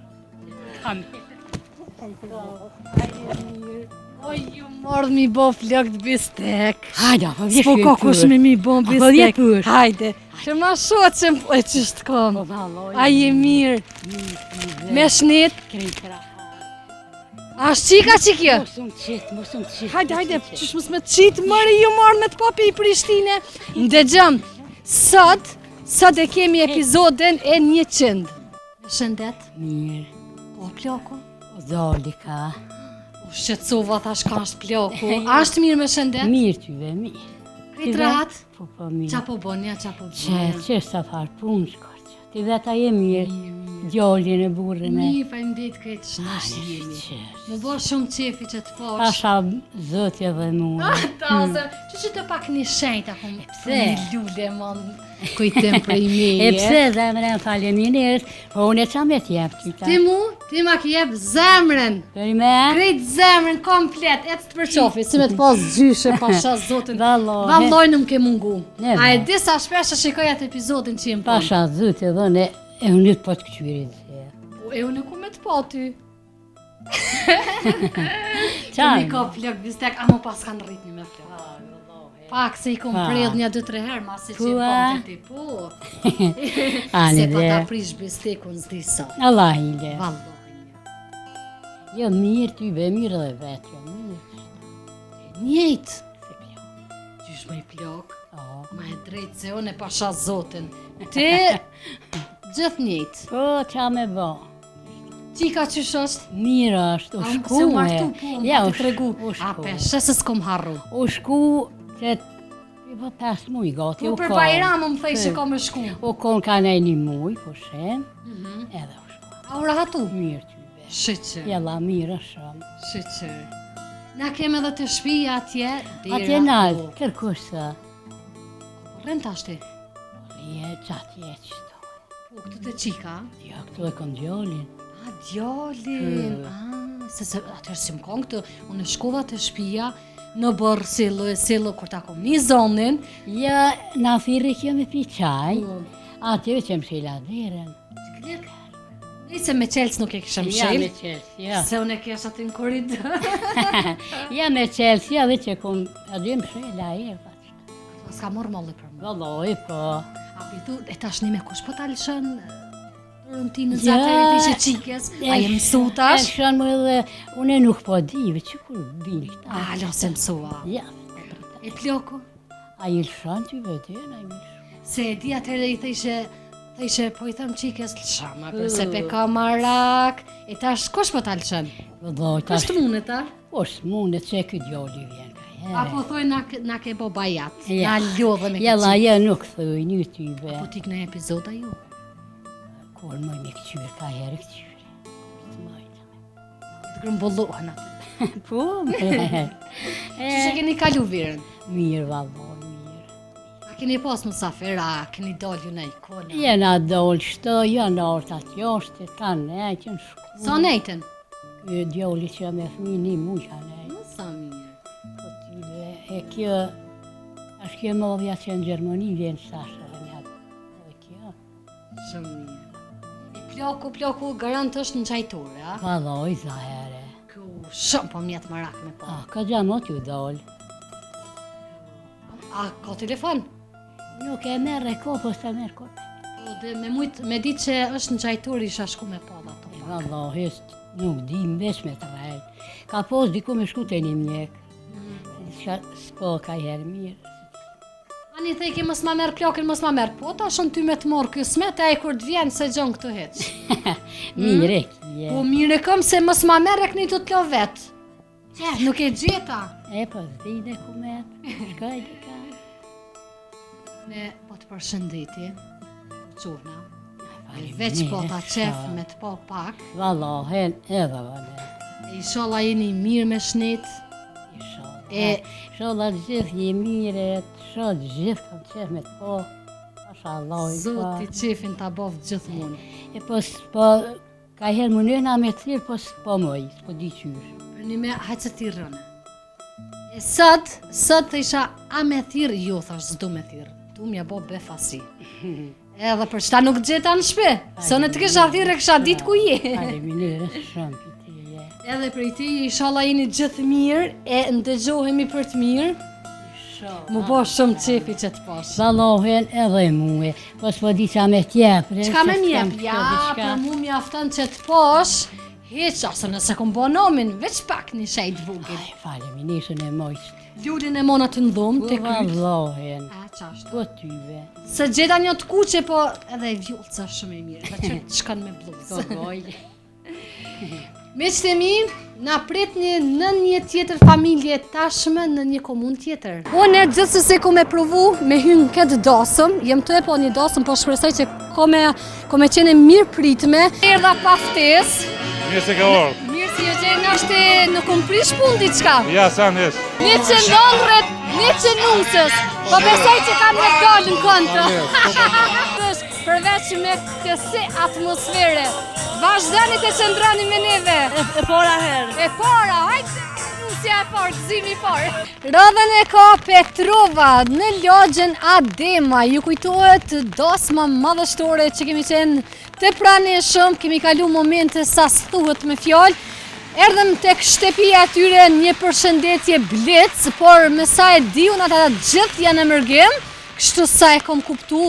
[SPEAKER 1] Oj ju morë mi bo flok të bistek.
[SPEAKER 6] Hajde, po vje
[SPEAKER 1] S'po ka kush me mi bo
[SPEAKER 6] vje
[SPEAKER 1] bistek.
[SPEAKER 6] pyr.
[SPEAKER 1] Hajde. Që ma shoqem po e qështë kom. A je mirë. Me shnit. A shqika që kjo?
[SPEAKER 6] Mos unë qitë.
[SPEAKER 1] Hajde, qysh mos me qitë, mëri ju marrë me të papi i Prishtine. Ndëgjëm, sot e kemi epizodin e 100. Në shëndet,
[SPEAKER 6] Mirë.
[SPEAKER 1] o ploko,
[SPEAKER 6] O doli ka.
[SPEAKER 1] u shqetsova thash ka është ploko. Ashtë mirë me shëndet?
[SPEAKER 6] Mirë tyve, mirë.
[SPEAKER 1] Krejt rahat?
[SPEAKER 6] Po mirë.
[SPEAKER 1] Qa po bonja, qa po bonja?
[SPEAKER 6] Që sa farë punë shkoqë. Ti veta je mirë. Djallin e burën e.
[SPEAKER 1] Mi, pa imdit krejt shnash jemi. Më bo shumë qefi që të posh.
[SPEAKER 6] Pasha zotje dhe mua.
[SPEAKER 1] Tazë, që të pak një shenjt apo
[SPEAKER 6] pse?
[SPEAKER 1] Një lule mon kujtim për i meje.
[SPEAKER 6] E pse zemrën faleminderit, po unë e qa me t'jep qyta.
[SPEAKER 1] Ti ma ki jep zemrën.
[SPEAKER 6] Për me?
[SPEAKER 1] Krejt zemrën komplet, e të përqofi, si me të pas gjyshe, pasha zotin. Valloj në më ke mungu.
[SPEAKER 6] Neve.
[SPEAKER 1] A e disa shpesh e shikoj atë epizodin që jem po.
[SPEAKER 6] Pasha zotje dhe ne e unë të po të këqyrit.
[SPEAKER 1] Po e unë ku me të po ty.
[SPEAKER 6] Qaj?
[SPEAKER 1] Mi ka flok bistek, a më pas kanë rritni me flok. Pak se i kom predh një 2-3 herë, masi që jem kom të ti po.
[SPEAKER 6] Ani
[SPEAKER 1] Se pa ta
[SPEAKER 6] dhe.
[SPEAKER 1] prish bistekun s'di sa.
[SPEAKER 6] Allah i le.
[SPEAKER 1] Valloj.
[SPEAKER 6] Jo mirë ty be mirë dhe vetë, jo mirë.
[SPEAKER 1] Njejt.
[SPEAKER 6] Se pjo.
[SPEAKER 1] Qysh me i plok.
[SPEAKER 6] O.
[SPEAKER 1] Ma e drejtë se unë e pasha zotin. Ti gjithë njëjtë.
[SPEAKER 6] Po, qa me bo?
[SPEAKER 1] Qika qysh është?
[SPEAKER 6] Mirë është, u shku
[SPEAKER 1] Se u martu po,
[SPEAKER 6] Ja,
[SPEAKER 1] më të tregu.
[SPEAKER 6] u
[SPEAKER 1] A
[SPEAKER 6] shku.
[SPEAKER 1] peshe se s'kom harru.
[SPEAKER 6] U shku që po 5 muj gati
[SPEAKER 1] Po
[SPEAKER 6] u
[SPEAKER 1] për
[SPEAKER 6] kon.
[SPEAKER 1] Bajram më thej që ka me shku.
[SPEAKER 6] U kon ka nej një muj, po shem, edhe u shku.
[SPEAKER 1] A u rahatu?
[SPEAKER 6] Mirë ty be.
[SPEAKER 1] Shqyqër,
[SPEAKER 6] Jella mirë shumë.
[SPEAKER 1] shqyqër. Na kem edhe të shpija atje.
[SPEAKER 6] Atje nalë, kërkush sa.
[SPEAKER 1] Rën tashti.
[SPEAKER 6] Je qatë je qëto.
[SPEAKER 1] Po këtu të qika.
[SPEAKER 6] Ja, këtu e kon djallin.
[SPEAKER 1] A djallin. Se atër si më kon këtu. Unë shkova të shpija. Në bërë silo kur ta kom një zonin.
[SPEAKER 6] Ja, na thirri kjo me pi qaj. Atje që më shila dherën.
[SPEAKER 1] Nise me qelës nuk e kishëm
[SPEAKER 6] Ja, me
[SPEAKER 1] shil.
[SPEAKER 6] qelës, ja.
[SPEAKER 1] Se unë e kesh aty në koridor.
[SPEAKER 6] Ja, me qelës, ja, dhe që kom, edhe më shila e
[SPEAKER 1] Po s'ka morë molli për më.
[SPEAKER 6] Valloj, po.
[SPEAKER 1] A pitu, e tashni me kush po ta lëshën rëntinën
[SPEAKER 6] Ja,
[SPEAKER 1] zatërit ishe qikes. A je mësu tash?
[SPEAKER 6] E shën më edhe, une nuk po dive, që kur bini këta.
[SPEAKER 1] A, lo se mësua.
[SPEAKER 6] Ja,
[SPEAKER 1] E ploko?
[SPEAKER 6] a i lëshën ty vëtën, a i lëshën.
[SPEAKER 1] Se e di atëherë i thejshe, po i thëm qikes lëshama, përse pe ka marak. E tash, kush po ta lëshën?
[SPEAKER 6] Valloj,
[SPEAKER 1] Kush
[SPEAKER 6] tash,
[SPEAKER 1] të mune ta?
[SPEAKER 6] po s'mundet që e këtë djoli vjen ka herë.
[SPEAKER 1] Apo thoj na ke bo bajat.
[SPEAKER 6] Ja.
[SPEAKER 1] Na ljodhe me
[SPEAKER 6] Jella,
[SPEAKER 1] këtë qikes.
[SPEAKER 6] ja nuk thëj një tyve.
[SPEAKER 1] Po tik në epizoda ju.
[SPEAKER 6] Kur më me këqyr ka herë këqyr.
[SPEAKER 1] Të grëmbullohen aty.
[SPEAKER 6] Po,
[SPEAKER 1] Që keni kalu virën?
[SPEAKER 6] mirë valloj, mirë.
[SPEAKER 1] A keni pas musafir, a keni dal ju në ikona?
[SPEAKER 6] Jena dollë shto, janë ortat joshtit, ka ne, që në shku.
[SPEAKER 1] Sa nejten?
[SPEAKER 6] Ky djoli që me fëmi një mu ka ne.
[SPEAKER 1] Në sa mirë.
[SPEAKER 6] Po tyve, e kjo, është kjo modhja që në Gjermani vjen sashë dhe një atë. E kjo,
[SPEAKER 1] Shumë mirë. E ploku, garant është në qajtur, a?
[SPEAKER 6] valloj zahere.
[SPEAKER 1] Ku shumë po mjetë marak me po.
[SPEAKER 6] A, ka gjanot ju dollë.
[SPEAKER 1] A ka telefon?
[SPEAKER 6] Nuk e merë e ko, po s'e merë ko.
[SPEAKER 1] Po dhe me ditë që është në qajtur isha shku me po dhe ato.
[SPEAKER 6] Valloj, nuk di mbesh me të rejtë. Ka pos diku me shku të një mjek. S'po ka herë mirë.
[SPEAKER 1] Ani thej ke mos ma merë plokin, mos ma merë po, ta shën ty me të morë kjo smet, e kur të vjenë se gjon këtu heq.
[SPEAKER 6] Mirë e kje.
[SPEAKER 1] Po mire këm se mos ma merë e këni të t'lo vetë. Nuk e gjeta.
[SPEAKER 6] E po zdi dhe kumet. Shkaj dhe ka.
[SPEAKER 1] Ne po të përshëndetje, qurna. Veç po ta qef me të po pak.
[SPEAKER 6] Vallohen edhe vale.
[SPEAKER 1] E isholla jeni mirë me shnit. E-
[SPEAKER 6] Sholla gjithë je miret, sholla gjithë kam qef me të po. Pasha Allah i
[SPEAKER 1] Zoti qefin ta bovë gjithmonë.
[SPEAKER 6] E po s'po Ka herë më nëna me thirë, po s'po moj, s'po di qysh.
[SPEAKER 1] Për një me hajtë të tirë rënë. E sët të isha a me thirë, ju thash s'du me thirë. Du mja bo befasi. Edhe për çta nuk gjeta në shpe. Së në të kisha thirë e kisha ditë ku je.
[SPEAKER 6] Faleminderit shumë për ti.
[SPEAKER 1] Edhe për ti, inshallah jeni gjithë mirë, e ndëgjohemi për të mirë. Mu bo shumë qefi që të posh.
[SPEAKER 6] Sallohen edhe muhe, po s'po di qa me tjepre.
[SPEAKER 1] Qka me mjep? Ja, për mu mjafton që të posh, heq, ose nëse kom bo nomin, veç pak një shejt vugit.
[SPEAKER 6] Faleminderit e mojsh.
[SPEAKER 1] Ljurin e mona të ndhum, të kryt.
[SPEAKER 6] Vallohen.
[SPEAKER 1] A, qashtu.
[SPEAKER 6] Po tyve.
[SPEAKER 1] Se gjeta një të kuqe, po edhe e vjullca shumë e mirë, dhe që të shkan me bluzë.
[SPEAKER 6] Gogoj.
[SPEAKER 1] Miqtë e mi, na pritni në një tjetër familje tashme në një komun tjetër. Unë gjithsesi ku me provu me hynë këtë dasëm, jem të e po një dasëm, po shpresoj që ko me qene mirë pritme. Erdha pa ftesë.
[SPEAKER 7] Mirë se ka orë.
[SPEAKER 1] Mirë si jo gjenë ashte në kom prish pun diçka.
[SPEAKER 7] Ja, sa nesh.
[SPEAKER 1] Një që ndonret, një që nusës, po besoj që kam me dalë në kontë. Përveç me kësi atmosfere, vazhdani të qëndrani me neve.
[SPEAKER 8] E pora herë.
[SPEAKER 1] E para, hajtë nusja e parë, gëzimi i parë. Radhën e ka Petrova në lagjen Adema. Ju kujtohet dasma madhështore që kemi qenë të pranishëm, kemi kalu momente sa s'thuhet me fjalë. Erdhëm tek shtëpia atyre një përshëndetje blitz, por me sa e di unë ata gjithë janë në mërgim, kështu sa e kom kuptu,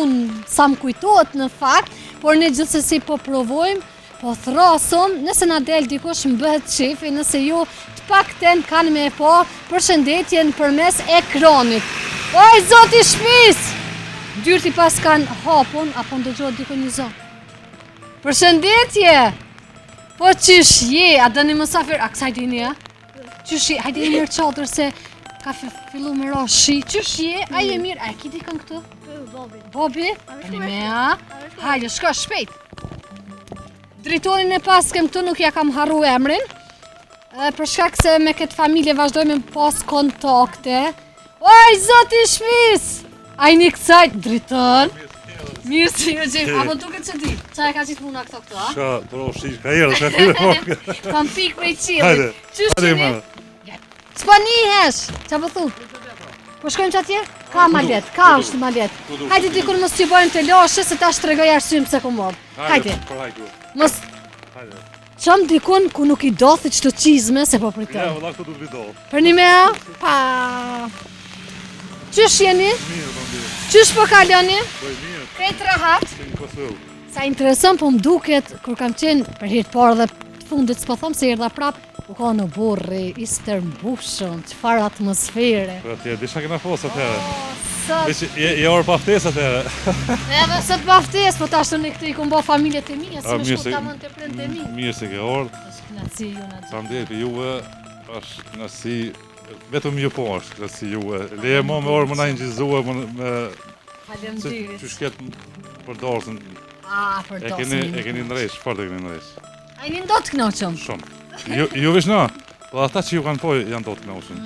[SPEAKER 1] sa më kujtohet në fakt, por ne gjithsesi po provojmë, po thrasëm, nëse na del dikush mbëhet shefi, nëse ju të pakten kanë me po përshëndetjen përmes ekranit. Oj, zoti shpis! Dyrti pas kanë hapun, apo ndëgjohet diku një zot. Përshëndetje! Po qysh je, a dëni mësafir, a kësaj dini, a? Qysh je, hajde një mirë qatër se ka fillu me ra shi. Qysh je, a je mirë, a e ki dikën këtu?
[SPEAKER 8] Bobi.
[SPEAKER 1] Bobi? Bëni me, a? Hajde, shko shpejt. Dritonin e paskem këtu nuk ja kam harru emrin. Për shkak se me këtë familje vazhdojmë me pas kontakte. Oj, zoti shpis! A i një kësaj, driton? Mirë si ju gjimë, apo duket që di, qa e ka qitë puna këto këto, a?
[SPEAKER 7] Shka, të roshi, ka jere, ka jere.
[SPEAKER 1] Kam pik prej qilë.
[SPEAKER 7] Hajde,
[SPEAKER 1] Qysh
[SPEAKER 7] hajde
[SPEAKER 1] qeni?
[SPEAKER 7] ma.
[SPEAKER 1] S'po nihesh, qa po thu? Po shkojmë që atje? Ka ma let, ka është ma let. Hajde dikur mos t'ju bojmë të lashe, se ta shtregoj arsymë se ku mobë. Hajde,
[SPEAKER 7] Por hajde.
[SPEAKER 1] mos
[SPEAKER 7] Hajde.
[SPEAKER 1] qëm dikun ku nuk i dothi qëto qizme, se po
[SPEAKER 7] Ja,
[SPEAKER 1] pritoj.
[SPEAKER 7] vëlla këtu du të vidohë.
[SPEAKER 1] Për një mea, pa... Qysh jeni?
[SPEAKER 7] Mirë, po mirë.
[SPEAKER 1] Qysh po kaloni?
[SPEAKER 7] Po mirë,
[SPEAKER 1] Krejt rahat?
[SPEAKER 7] kemi Kosovë.
[SPEAKER 1] Sa interesant po më duket, kur kam qenë për herë të parë dhe të fundit s'po them se erdha prap, u ka në burri, i stërmbushëm, çfarë atmosfere.
[SPEAKER 7] Po atje, disha kena fosë atëherë.
[SPEAKER 1] Sot,
[SPEAKER 7] Veç, je orë pa ftesë atëherë.
[SPEAKER 1] edhe sot baftes, po tash unë këtu i kom bë familjet e mia, si
[SPEAKER 7] A,
[SPEAKER 1] më
[SPEAKER 7] mirë
[SPEAKER 1] shku
[SPEAKER 7] se-
[SPEAKER 1] ta mund të prindë e mi.
[SPEAKER 7] Mirë se ke orë.
[SPEAKER 1] Tash knaci ju na.
[SPEAKER 7] Sa mdje për juve, është kënaqësi, vetëm ju po është kënaqësi juve. Leje mo me orë më na ingjizue, me që
[SPEAKER 1] Faleminderit.
[SPEAKER 7] shket për dorësën.
[SPEAKER 1] Ah, për
[SPEAKER 7] E
[SPEAKER 1] dosën.
[SPEAKER 7] keni ndresh, fort e keni ndresh.
[SPEAKER 1] Ai nin do të kënaqem.
[SPEAKER 7] Shumë. Ju veç na, po ata që ju kanë po janë do të kënaqur.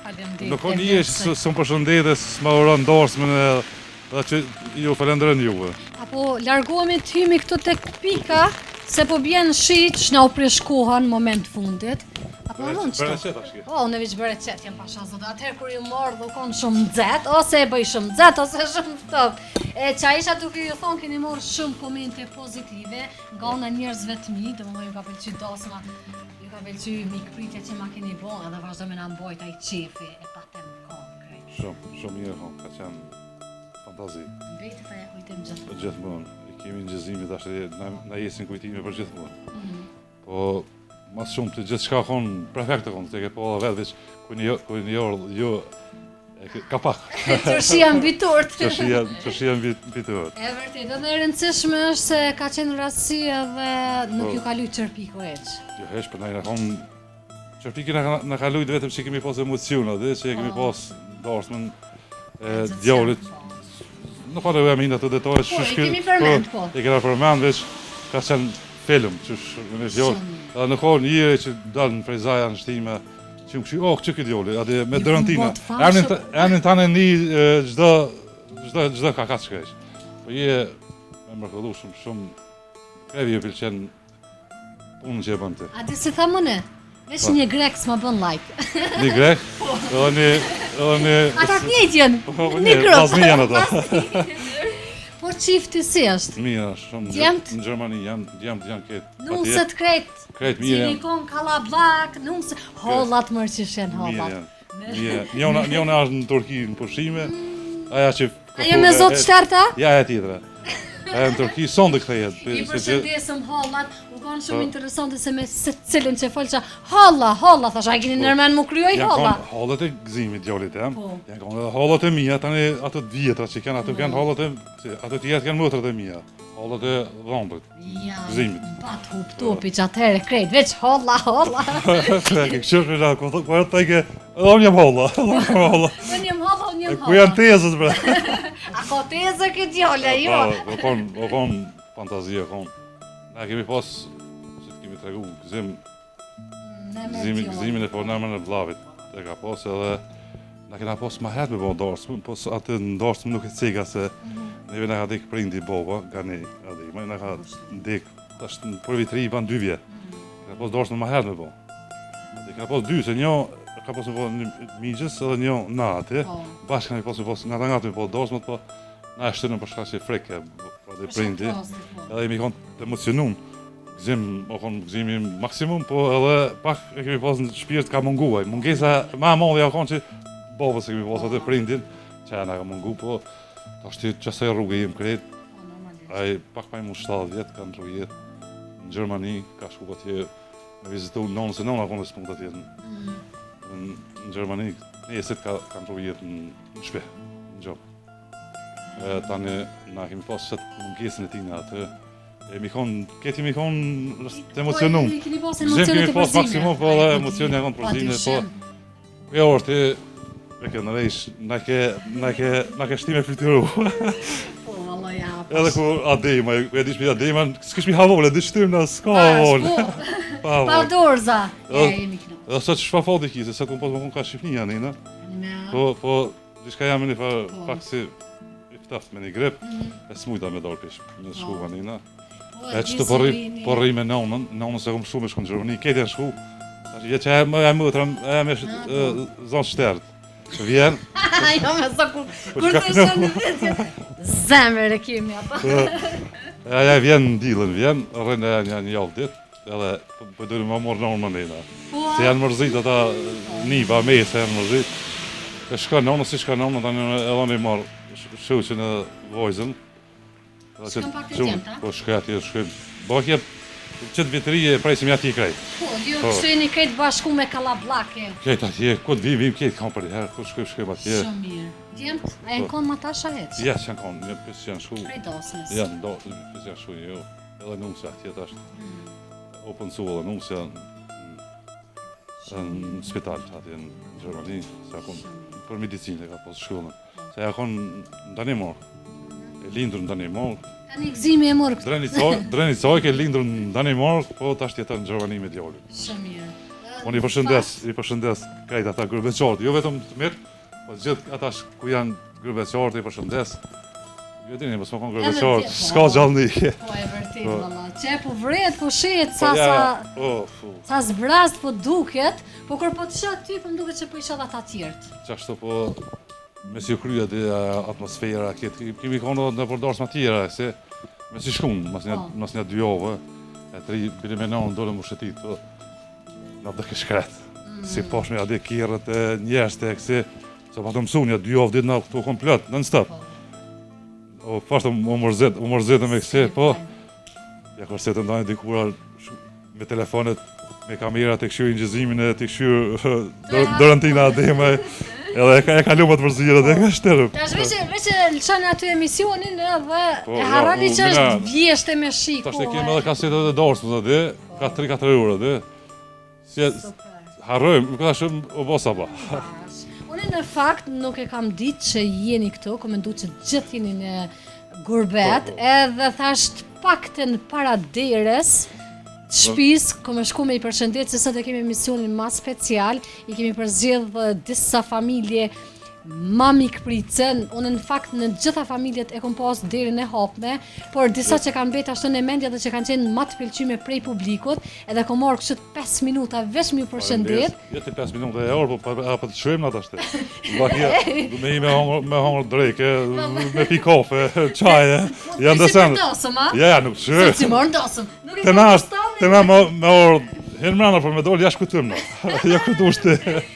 [SPEAKER 1] Faleminderit.
[SPEAKER 7] Nuk ka një që s'm përshëndetë, s'ma uron dorësmën edhe që ju falenderojnë juve.
[SPEAKER 1] Apo largohemi të hymi këtu tek pika, se po bjen shi që na u prish koha në moment fundit. Apo mund
[SPEAKER 7] Bëre
[SPEAKER 1] çto?
[SPEAKER 7] qeta shki.
[SPEAKER 1] O, unë veç bëre qet, jam pasha zot. Atëherë kur ju morë dhe u konë shumë nxehtë, ose e bëj shumë nxehtë, ose shumë ftoftë. E qa isha duke ju thonë, keni morë shumë komente pozitive nga una njerëzve të mi, domethënë ju ka pëlqy dasma, ju ka pëlqy mikpritja që ma keni bo, edhe vazhdo me na mbojt ai qefi, e patem konkret.
[SPEAKER 7] Shumë mirë, ka qenë fantazi.
[SPEAKER 1] Vetë ta ja kujtim gjithë.
[SPEAKER 7] Për gjithmonë, i kemi në gjëzimi tash na jesin kujtime për gjithmonë. Po mas shumë të gjithë shka konë prefekte konë, të ke po edhe vetë, veç ku një orë, jo, ka pak.
[SPEAKER 1] Tërshia mbi tort.
[SPEAKER 7] Qërshia mbi të vërë.
[SPEAKER 1] E vërtet, edhe e rëndësishme është se ka qenë rastësi edhe nuk ju ka luajtur çerpiku eç.
[SPEAKER 7] Jo hesh, për na konë, qërpiki na ka lujtë vetëm që kemi pas emociona, dhe që kemi pas dorësmën djallit. Nuk ka nevojë më ato detaje
[SPEAKER 1] Po, i kemi përmend, po.
[SPEAKER 7] E kena përmend veç ka qenë film, që jo. Edhe në kohë njëre që dalën prej zaja në shtime, që më kështu, oh, që këtë djoli, atë me
[SPEAKER 1] Ju
[SPEAKER 7] dërantina.
[SPEAKER 1] bot fashëm.
[SPEAKER 7] Emnin tane një çdo ka kaç shkreq. Po je me mrekullueshëm shumë. Krevi ju pëlqen punën që e bën ti.
[SPEAKER 1] A di si tha mëne? Veç një grek s'ma bën like.
[SPEAKER 7] Një grek, edhe një...
[SPEAKER 1] Ata të njëjtë janë,
[SPEAKER 7] Po,
[SPEAKER 1] një grup.
[SPEAKER 7] Vllazmi janë ata.
[SPEAKER 1] Po çifti si është?
[SPEAKER 7] Mirë, shumë
[SPEAKER 1] Djemt?
[SPEAKER 7] në Gjermani janë këtë.
[SPEAKER 1] Nusët krejt,
[SPEAKER 7] Krejt mirë janë.
[SPEAKER 1] silikon, kalablak, nusë, hollat mërë që shenë
[SPEAKER 7] Mirë
[SPEAKER 1] hollat.
[SPEAKER 7] janë. Mirë. Njona është në Turki në pushime. Aja që...
[SPEAKER 1] Ajo me zotë shterta?
[SPEAKER 7] Ja, e tjetra. Aja në Turki sonde kthehet.
[SPEAKER 1] I përshëndesëm hallat, u kanë shumë interesante se me se cilin që folqa halla, thash, a keni nërmen mu kryoj halla?
[SPEAKER 7] Janë hallat e gëzimit djallit jam.
[SPEAKER 1] Po.
[SPEAKER 7] Janë kanë edhe hallat e mia, tani ato të vjetra që kanë, ato kanë hallat e ato të tjerë kanë motrat e mia. Hallat e dhëmbët.
[SPEAKER 1] Ja,
[SPEAKER 7] Gëzimit.
[SPEAKER 1] pat hup topi që atëherë krejt, veç halla.
[SPEAKER 7] Ke kështu që na ku po ta ke, unë jam halla.
[SPEAKER 1] Unë jem halla, unë jem
[SPEAKER 7] Ku janë
[SPEAKER 1] halla.
[SPEAKER 7] tezët bre?
[SPEAKER 1] A ka tezë këtë djalla, jo?
[SPEAKER 7] O kon fantazia kon. Na kemi pas, si të kemi tregu, gëzimin e po namën e vllavit. E ka pas edhe na kena pas ma herë me bo ndarësmë, po atë ndarësmë nuk e cega se neve na ka dek prindi baba, gani adik, na ka dek, tash në për vitri i ban 2 vjet. Kena pas ndarësmë ma herë me bo. Atë kena pas 2, se një ka pas me bo një migjës edhe një natë, bashkë kena pas me pas nga me bo ndarësmë, po na e shtërën për shka që freke, atë prindi, edhe jemi konë të emocionum. Gëzimi maksimum, po edhe pak e kemi pas në shpirt ka munguaj. Mungesa ma madhe ja konë që babës e kemi pas atë prindin, që e na ka mungu, po tash ti qësaj rrugë jem kret. Ai pak pa mu 70 vjet kanë rrugë jetë në Gjermani, ka shku atje me vizitu nonën se nona konë s'mund atje në Gjermani, nesit kanë rrugë jetë në shpe, në gjopë. Tani na kemi pas qëtë mungesën e tina atë, kemi konë të emocionum.
[SPEAKER 1] Keni pas
[SPEAKER 7] Gëzim
[SPEAKER 1] emocionet
[SPEAKER 7] kemi
[SPEAKER 1] të
[SPEAKER 7] pas
[SPEAKER 1] përzime.
[SPEAKER 7] maksimum, po edhe emocioni janë konë përzime, po... Ja orë ti, me ke në rejsh, na ke shtime flytëru.
[SPEAKER 1] Po, valla ja.
[SPEAKER 7] Edhe ku Adema, e dish me Adema, s'kish mi havole, di shtyrim na s'ka havole.
[SPEAKER 1] Pa dorza. Ja, jemi këno.
[SPEAKER 7] Edhe sot që shfa fati ki, se sot më pas më konë ka Shqipnia nina. Po, diçka jam një pak si iftaft me një grep, e s'mujta me dorë pish, në shkuva nina. E që të porri me nonën se kom shku me shku në Gjermani, këtë janë shku, që e mëtra, e me zonë shtertë, që vjen.
[SPEAKER 1] Jo me sa kur të shënë në vetë, zemër e kemi ato.
[SPEAKER 7] Aja vjen në dilën, rrënë e një javë ditë, edhe përdojnë më morë nonën më nena. Se janë mërzit ata niva, mese janë mërzit. E shka nonën, si shka nonën, edhe në i marë shuqën e vojzën.
[SPEAKER 1] Shkëm pak të gjenta?
[SPEAKER 7] Po shkaj atje, shkëm. Bakje, qëtë vitëri e prejsim ati e krejt.
[SPEAKER 1] Po, ju shkëni krejt bashku me kalablake.
[SPEAKER 7] Krejt atje, këtë vim, krejt kam për herë, këtë shkëm atje.
[SPEAKER 1] Shumë mirë. Djemt, a e në konë Matasha heq?
[SPEAKER 7] Ja, që janë konë, pës janë shku.
[SPEAKER 1] Prej dosnes.
[SPEAKER 7] Janë, pës janë shku, jo. Edhe nusja atje tash. Open su edhe nusja në spital atje në Gjermani, se akon për medicinë ka posë shkullën. Se akon në Danimor. E lindur në Danimor.
[SPEAKER 1] Ka një gëzimi e morë këtë.
[SPEAKER 7] Dreni Coj ke lindur në Danimor, po tash tjetër në Gjermani me djallin.
[SPEAKER 1] Shumë mirë.
[SPEAKER 7] Unë i përshëndes krejt ata grëbeqartë, jo vetëm të mirë, po gjithë ata ku janë grëbeqartë i përshëndes. Jo dini, mos më konë grëbeqartë, s'ka gjallëni.
[SPEAKER 1] Po e vërtit, valla. Që po vret, po shet, sa zbrast po duket, po kur po të shat ty, po më duket që po isha dhe ata tjertë.
[SPEAKER 7] Qashtu po, me si kryja dhe atmosfera, kemi konë në përdarsma tjera, se me si shkun, mas një 2 javë, e 3 bile me nonë dole më shëtit, po, në dhe këshkret. Si posh me ade kjerët e njerës të kësi, se pa të mësu një 2 javë ditë në këtu komplet, në stop. O pashtë u mërzete me kësi, po, ja kërsetë ndajnë dikura me telefonet, me kamera të këshyrë ingjezimin e të këshyrë dërëntina ademe, edhe e kalu më të përzirë edhe e ka shtërëm.
[SPEAKER 1] Tash veqe lëshani aty emisionin edhe e harani që është vjeshte me shiku.
[SPEAKER 7] Tash e kemi edhe kasetet e darsmës edhe, ka 3-4 euro edhe. Si harrojmë, këta shumë o bosa pa.
[SPEAKER 1] Unë në fakt nuk e kam ditë që jeni këtu, komendu që gjithë jeni në gurbet, edhe thasht pakten para deres, shtëpis, kom e shku me i përshëndet, se sot e kemi emisionin ma special, i kemi përzgjedh disa familje ma mikpricën, unë në fakt në gjitha familjet e kom pas derën e hapme, por disa që kanë bet ashtu në mendje dhe që kanë qenë më të pëlqyme prej publikut, edhe kom marrë kështu 5 minuta veç më ju përshëndet.
[SPEAKER 7] Jeti 5 minuta e orë, po të shojmë në të ashtë. Me i me hongër drejke, me pi kafe, qaje, janë dësem. Ja, nuk të shojmë.
[SPEAKER 1] Si morë ndosëm.
[SPEAKER 7] Të na me orë, herë mrana për me dollë, ja shkutëm në. Ja këtë ushte.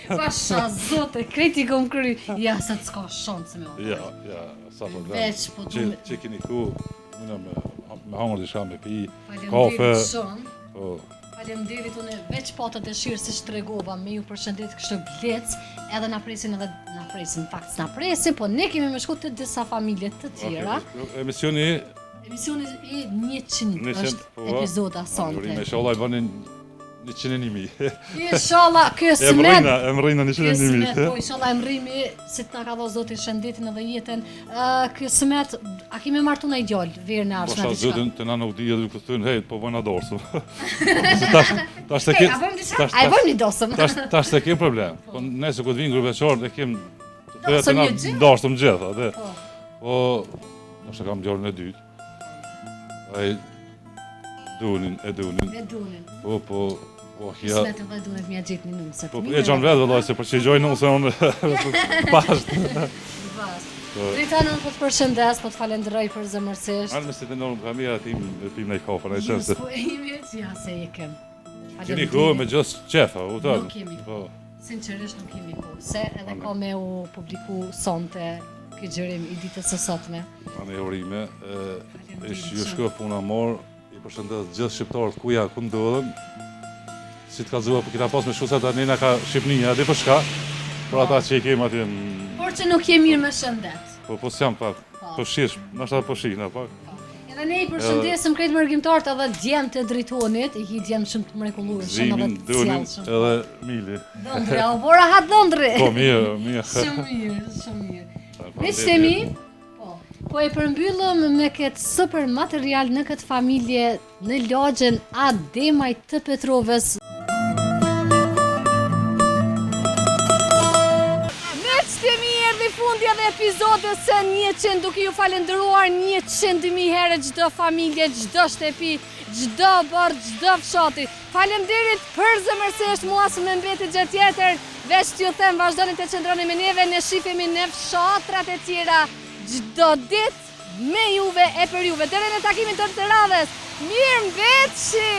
[SPEAKER 1] Pasha, zote, kreti kom kry. Ja, se të s'ka shansë me orë.
[SPEAKER 7] Ja, sa për dhe.
[SPEAKER 1] Veç, po du me...
[SPEAKER 7] Që kini ku, muna me hongër disha me pi, kafe.
[SPEAKER 1] Faleminderit shumë.
[SPEAKER 7] Po.
[SPEAKER 1] Faleminderit, unë veç pa të dëshirë se shtregova me ju përshëndet kështë blec, edhe na presin, fakt s'na presin, po ne kemi me shku të disa familje të tjera.
[SPEAKER 7] Emisioni
[SPEAKER 1] e 100 është epizoda sonte.
[SPEAKER 7] Me sholla i bënin 101.000.
[SPEAKER 1] Inshallah, kësmet.
[SPEAKER 7] E mrina 101.000.
[SPEAKER 1] Po, inshallah e mrimi, si të na ka dha Zoti shëndetin edhe jetën. Kësmet, a kemi martu në ideal, verë në arshme
[SPEAKER 7] diçka. Zotin të na nuk dhije duke të thënë, hejt, po bëjnë adorsëm.
[SPEAKER 1] A e bëjmë një dosëm.
[SPEAKER 7] Tash të kemë problem. Po nëse këtë vinë grupeqarë, e kemë
[SPEAKER 1] Dosëm një gjithë?
[SPEAKER 7] Dosëm gjithë, po, nështë kam gjorën e dytë. Ai dunin. Po, ja.
[SPEAKER 1] Smet edhe dunet mja gjithë një nëmë.
[SPEAKER 7] Po, e gjanë vetë, vëllaj, se për që i gjojnë nëmë se unë pashtë.
[SPEAKER 1] Drita nëmë po të përshëndes, po të falenderoj për zëmërsisht.
[SPEAKER 7] Anë me si të nërëm ka mira tim e pim në i kafën, e qënë se.
[SPEAKER 1] Po e imi, ja se e kem.
[SPEAKER 7] Kini ku me gjësë qefa, u të.
[SPEAKER 1] Nuk kemi ku, sinqerisht nuk kemi ku. Se edhe ka me u publiku sonte këtë gjërim i ditës së sotme.
[SPEAKER 7] Anë e urime, ju shko puna morë, i përshëndet gjithë shqiptarët kuja ku ndodhen, si të kalzua, po kita pas me shusat a njëna ka Shqipninja, di për shka, për ata që i kemë ati në...
[SPEAKER 1] Por që nuk je mirë me shëndet.
[SPEAKER 7] Po s'jam pak, po shish, nështë po shikna pak.
[SPEAKER 1] Edhe ne i përshëndesim krejt mërgjimtarët edhe djemë të dritonit, i hi djemë shumë të mrekullurë, shumë edhe të cjallë.
[SPEAKER 7] Edhe Mili.
[SPEAKER 1] Dondre, o bora ha dondre.
[SPEAKER 7] Po, mirë.
[SPEAKER 1] Shumë mirë. Miqtemi, po e përmbyllëm me këtë super material në këtë familje në lagjen Ademaj të Petrovës. Miqtemi, erdhi fundja dhe epizodës së 100, duke ju falenderuar 100.000 herë çdo familje, çdo shtëpi, çdo bord, çdo fshati. Faleminderit përzemërsisht, mua s'më mbeti gjë tjetër, veç t'ju them vazhdoni të qëndroni me neve, ne shifemi në fshatrat e tjera çdo ditë me juve e për juve. Deri në takimin tonë të radhës. Mirëmbëjtje!